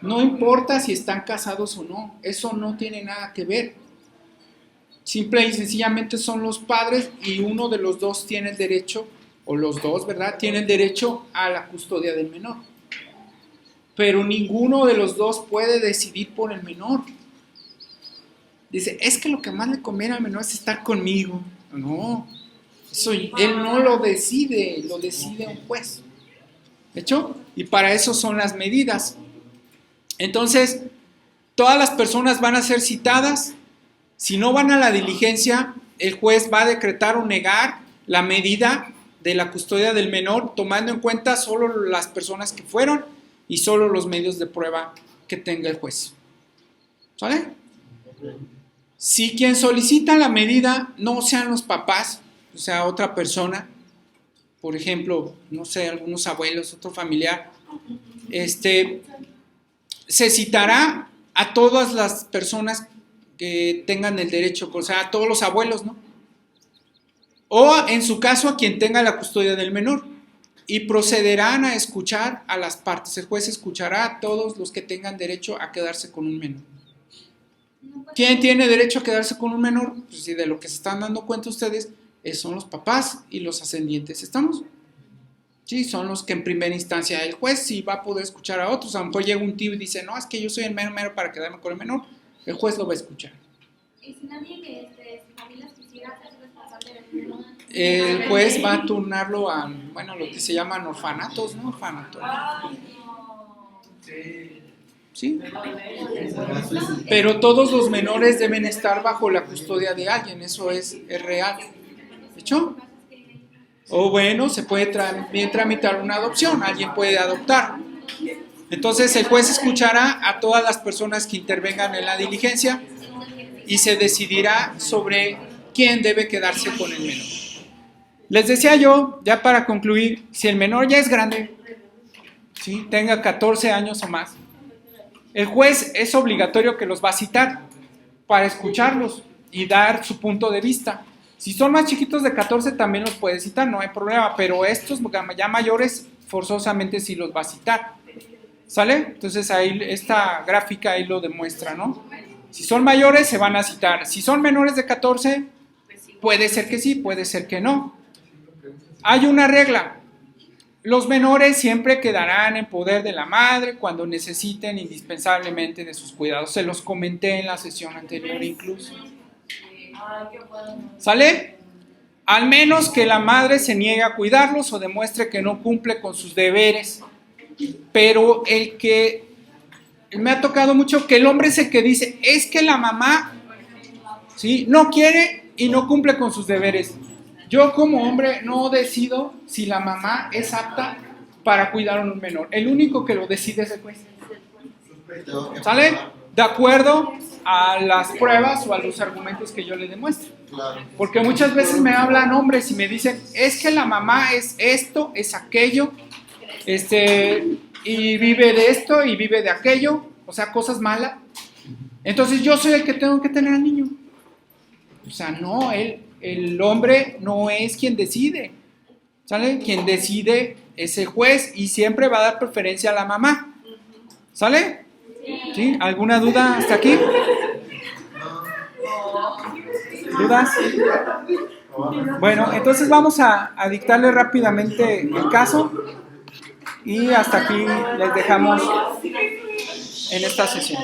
No importa si están casados o no, eso no tiene nada que ver. Simple y sencillamente son los padres y uno de los dos tiene el derecho, o los dos, ¿verdad? Tienen derecho a la custodia del menor. Pero ninguno de los dos puede decidir por el menor. Dice, es que lo que más le conviene al menor es estar conmigo. No, eso él no lo decide un juez. ¿De hecho? Y para eso son las medidas. Entonces, todas las personas van a ser citadas. Si no van a la diligencia, el juez va a decretar o negar la medida de la custodia del menor, tomando en cuenta solo las personas que fueron y solo los medios de prueba que tenga el juez. ¿Sale? Si quien solicita la medida no sean los papás, o sea, otra persona, por ejemplo, no sé, algunos abuelos, otro familiar, se citará a todas las personas que tengan el derecho, o sea, a todos los abuelos, ¿no? O en su caso a quien tenga la custodia del menor, y procederán a escuchar a las partes. El juez escuchará a todos los que tengan derecho a quedarse con un menor. ¿Quién tiene derecho a quedarse con un menor? Pues si de lo que se están dando cuenta ustedes son los papás y los ascendientes. ¿Estamos? Sí, son los que en primera instancia el juez sí va a poder escuchar a otros. A lo mejor llega un tío y dice, no, es que yo soy el mero para quedarme con el menor. El juez lo va a escuchar. Y si nadie que su familia quisiera ser responsable del menor, El juez va a turnarlo a, bueno, lo que se llaman orfanatos, ¿no? Orfanatos. Ay, no. ¿Sí? Pero todos los menores deben estar bajo la custodia de alguien, eso es real. ¿Hecho? O bueno, se puede bien tramitar una adopción, alguien puede adoptar. Entonces el juez escuchará a todas las personas que intervengan en la diligencia y se decidirá sobre quién debe quedarse con el menor. Les decía yo, ya para concluir, si el menor ya es grande, ¿sí? Tenga 14 años o más, el juez es obligatorio que los va a citar para escucharlos y dar su punto de vista. Si son más chiquitos de 14 también los puede citar, no hay problema, pero estos ya mayores forzosamente sí los va a citar. ¿Sale? Entonces ahí esta gráfica ahí lo demuestra, ¿no? Si son mayores se van a citar. Si son menores de 14, puede ser que sí, puede ser que no. Hay una regla. Los menores siempre quedarán en poder de la madre cuando necesiten indispensablemente de sus cuidados. Se los comenté en la sesión anterior incluso. ¿Sale? Al menos que la madre se niegue a cuidarlos o demuestre que no cumple con sus deberes. Pero me ha tocado mucho que el hombre es el que dice, es que la mamá, ¿sí?, no quiere y no cumple con sus deberes. Yo como hombre no decido si la mamá es apta para cuidar a un menor. El único que lo decide es el juez. ¿Sale? De acuerdo a las pruebas o a los argumentos que yo le demuestro. Porque muchas veces me hablan hombres y me dicen, es que la mamá es esto, es aquello, y vive de esto y vive de aquello, o sea, cosas malas. Entonces yo soy el que tengo que tener al niño. O sea, no, el hombre no es quien decide, ¿sale? Quien decide es el juez y siempre va a dar preferencia a la mamá, ¿sale? ¿Sí? ¿Alguna duda hasta aquí? ¿Dudas? Bueno, entonces vamos a dictarle rápidamente el caso y hasta aquí les dejamos en esta sesión.